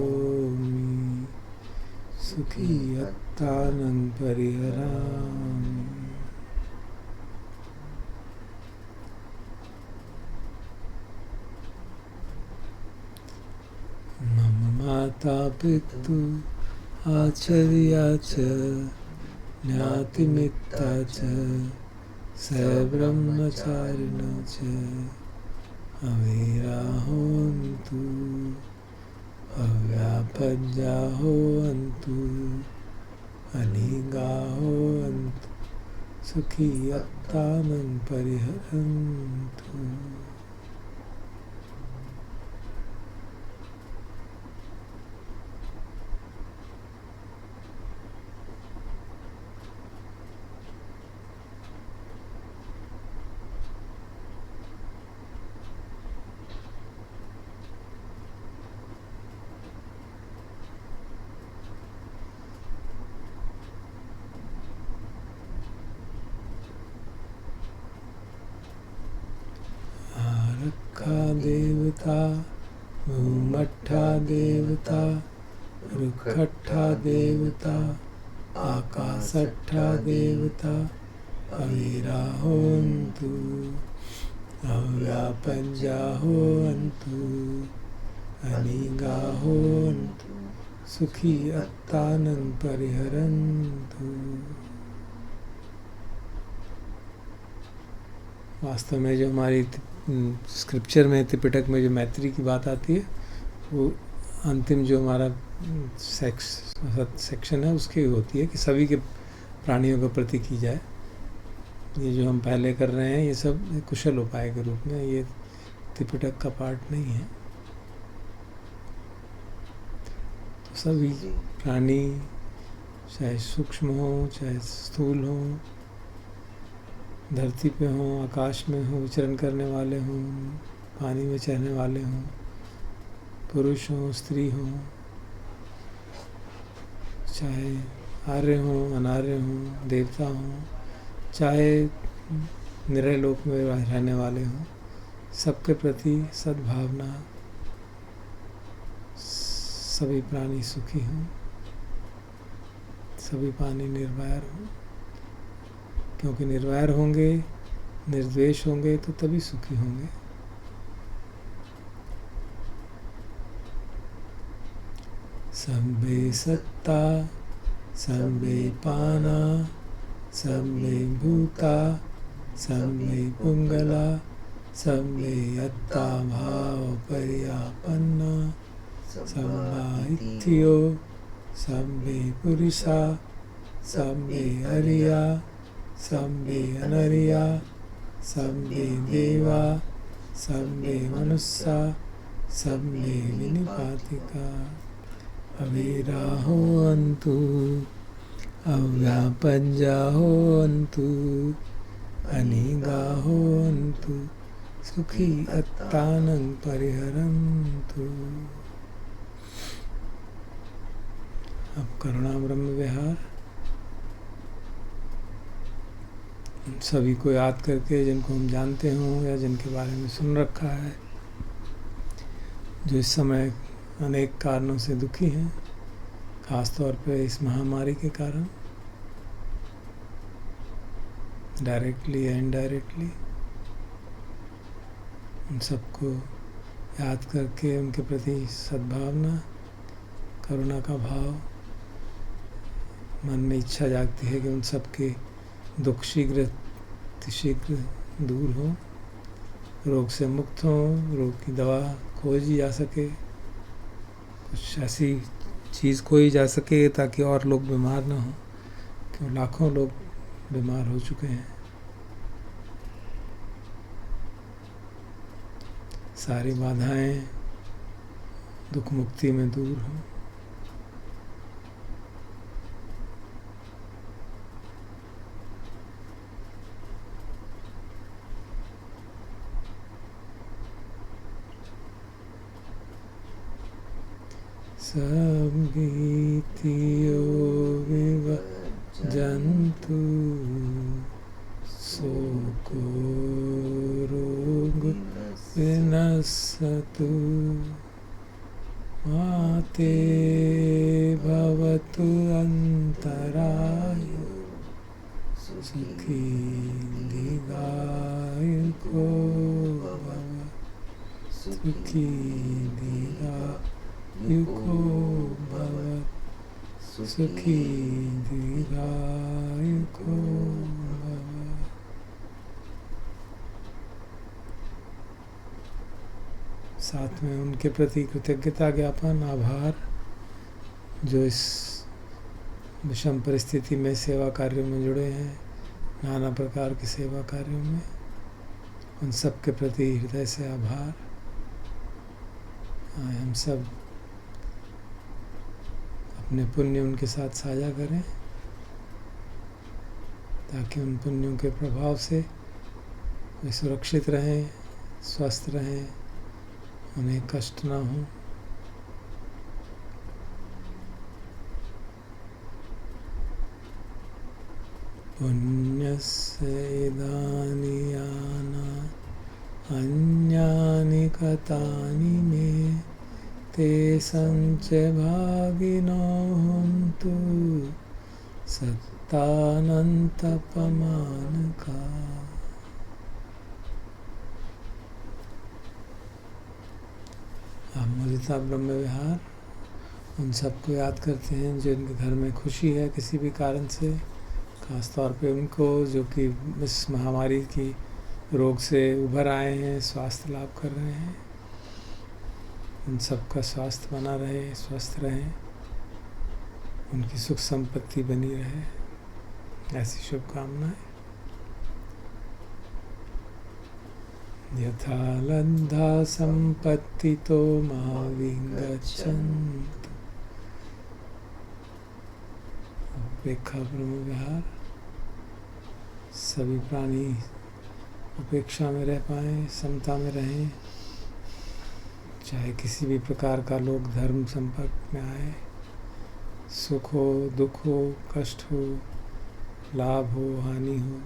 सुखी अत्तानं परिहरामि। मम माता पितु आचार्या च ज्ञातिमित्ता च सब्रह्मचारिणा च अवीरा होन्तु अव्यापज्या होन्तु अनिगा होन्तु सुखी अत्तानं परिहरन्तु। देवता भूमट्ठा देवता रुखट्ठा देवता आकाशट्ठा देवता अवीरा होन्तु अव्यापज्या होन्तु अनिगा होन्तु सुखी अत्तानं परिहरन्तु। वास्तव में जो हमारी स्क्रिप्चर में, त्रिपिटक में जो मैत्री की बात आती है, वो अंतिम जो हमारा सेक्शन है उसकी होती है कि सभी के प्राणियों के प्रति की जाए। ये जो हम पहले कर रहे हैं ये सब कुशल उपाय के रूप में, ये त्रिपिटक का पार्ट नहीं है। तो सभी प्राणी चाहे सूक्ष्म हो चाहे स्थूल हो, धरती पे हों, आकाश में हों, विचरण करने वाले हों, पानी में चलने वाले हों, पुरुष हों स्त्री हों, चाहे आर्य हों अनार्य हों, देवता हों, चाहे निरय लोक में रहने वाले हों, सबके प्रति सद्भावना, सभी प्राणी सुखी हों, सभी प्राणी निर्वैर हों, क्योंकि निर्वैर होंगे, निर्द्वेष होंगे तो तभी सुखी होंगे। सर्वे सत्ता सर्वे पाना सर्वे भूता सर्वे पुंगला सर्वे अत्ता भाव पर्यापन्ना सर्वाइत्यो सर्वे पुरुषा सर्वे हरिया सर्वे अनरिया सर्वे देवा सर्वे मनुष्या सर्वे विनिपातिका अवीरा होन्तु अव्यापज्जा होन्तु अनीगा होन्तु सुखी अत्तानं परिहरन्तु। अब करुणा ब्रह्म विहार सभी को याद करके, जिनको हम जानते हों या जिनके बारे में सुन रखा है, जो इस समय अनेक कारणों से दुखी हैं, खास तौर पे इस महामारी के कारण, डायरेक्टली या इनडायरेक्टली, उन सबको याद करके उनके प्रति सद्भावना, करुणा का भाव, मन में इच्छा जागती है कि उन सबके दुख शीघ्र दूर हो, रोग से मुक्त हो, रोग की दवा खोजी जा सके, कुछ ऐसी चीज़ खोई जा सके ताकि और लोग बीमार ना हो, क्यों लाखों लोग बीमार हो चुके हैं। सारी बाधाएं दुख मुक्ति में दूर हों। सब भीतियो विवर्जन्तु शोको रोग विनश्यतु माते भवतु अन्तरायो सुखी दीर्घायुको भव सुखी दीर्घायुको भव सुखी दीर्घायुको भव। साथ में उनके प्रति कृतज्ञता ज्ञापन, आभार, जो इस विषम परिस्थिति में सेवा कार्यों में जुड़े हैं, नाना प्रकार के सेवा कार्यों में, उन सब के प्रति हृदय से आभार। हम सब अपने पुण्य उनके साथ साझा करें ताकि उन पुण्यों के प्रभाव से वे सुरक्षित रहें, स्वस्थ रहें, उन्हें कष्ट ना हो। पुण्यस्य इदानि याना अन्यानि कतानि मे ते संच भागिनो हन्तु सत्तानन्तपमानका। अमृता ब्रह्म विहार उन सबको याद करते हैं जो इनके घर में खुशी है किसी भी कारण से, खास तौर पे उनको जो कि इस महामारी की रोग से उभर आए हैं, स्वास्थ्य लाभ कर रहे हैं। उन सबका स्वास्थ्य बना रहे, स्वस्थ रहें, उनकी सुख संपत्ति बनी रहे, ऐसी शुभकामनाएं। यथा लब्धा संपत्तितो मा विगच्छन्तु। उपेक्षा ब्रह्म विहार सभी प्राणी उपेक्षा में रह पाएं, समता में रहें, चाहे किसी भी प्रकार का लोग धर्म संपर्क में आए, सुख हो, दुख हो, कष्ट हो, लाभ हो, हानि हो,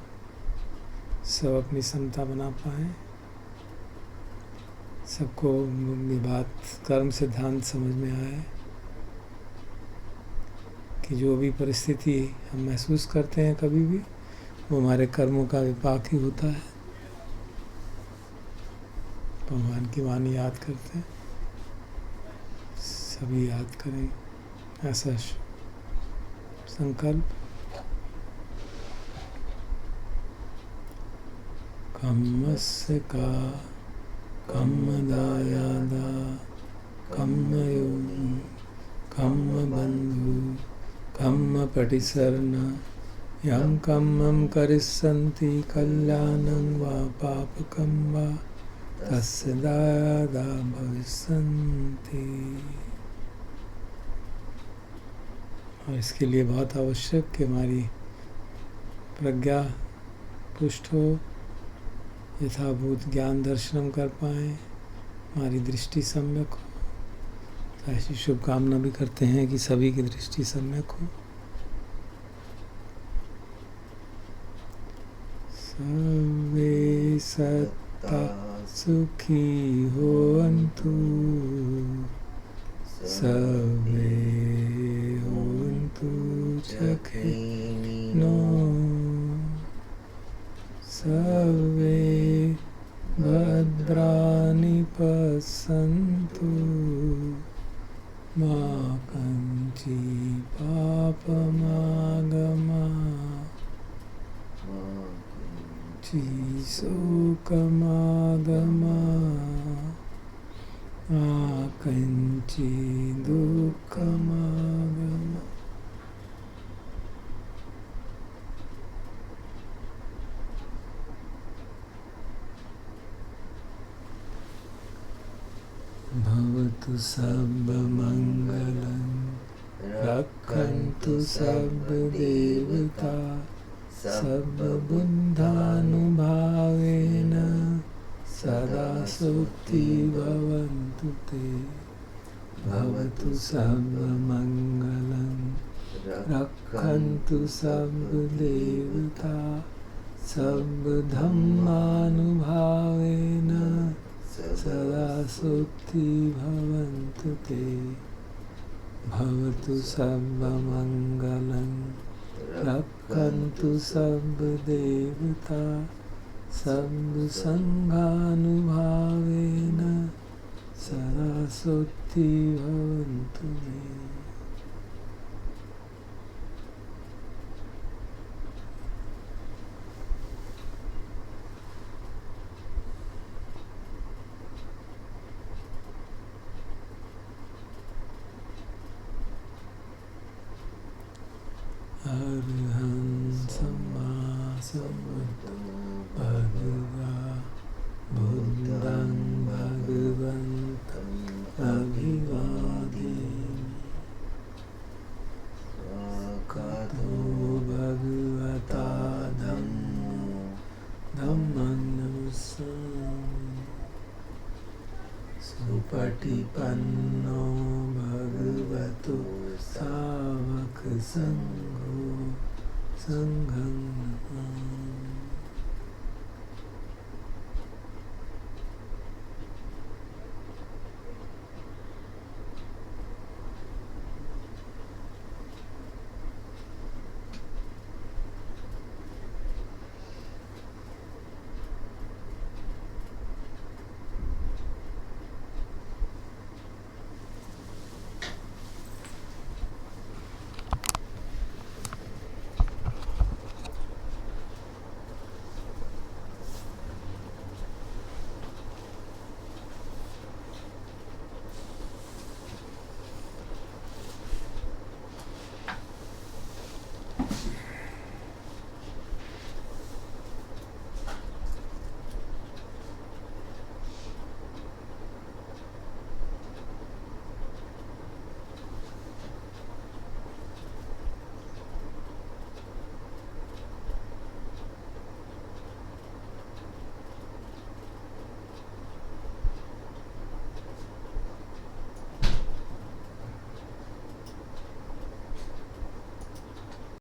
सब अपनी समता बना पाएँ, सबको ये बात कर्म सिद्धांत समझ में आए कि जो भी परिस्थिति हम महसूस करते हैं कभी भी, वो हमारे कर्मों का विपाक ही होता है। भगवान की वाणी याद करते हैं, सभी याद करें ऐसा संकल्प। कम्मस्य का कम्मदायादा कम्मयोगी कम्मबन्धु कम्मपटिसरण यं कम्मं करिष्यन्ति कल्याणं वा पापकं वा तस्य दायादा भविष्यन्ति। और इसके लिए बहुत आवश्यक कि हमारी प्रज्ञा पुष्ट हो, यथाभूत ज्ञान दर्शनम कर पाएँ, हमारी दृष्टि सम्यक हो। ऐसी शुभकामना भी करते हैं कि सभी की दृष्टि सम्यक हो। सर्वे सत्ता सुखी होवन्तु, सर्वे होवन्तु सुखिनो, सर्वे भद्राणि पश्यन्तु मा कञ्चित् पापमागमात् शोकमागमात् किञ्चित् दुःखमागमात्। भवतु सर्वमङ्गलं, रक्षन्तु सर्वदेवता, सर्वबुद्धानुभावेन सदा सुखिर्भवन्तु ते। भवतु सर्वमङ्गलं, रक्षन्तु सर्वदेवता, सर्वधर्मानुभावेन सदा सुखिर्भवन्तु ते। भवतु सर्वमङ्गलं, रक्षन्तु सर्वदेवता, सर्वसङ्घानुभावेन सदा सुखिर्भवन्तु ते। अरहं सम्मा सम्बुद्धो भगवा बुद्धं भगवन्तं अभिवादेमि। स्वागतो भगवता धम्मो धम्मं नमस्सामि। सुपटिपन्नो भगवतो सावक संघो संघं नमामि।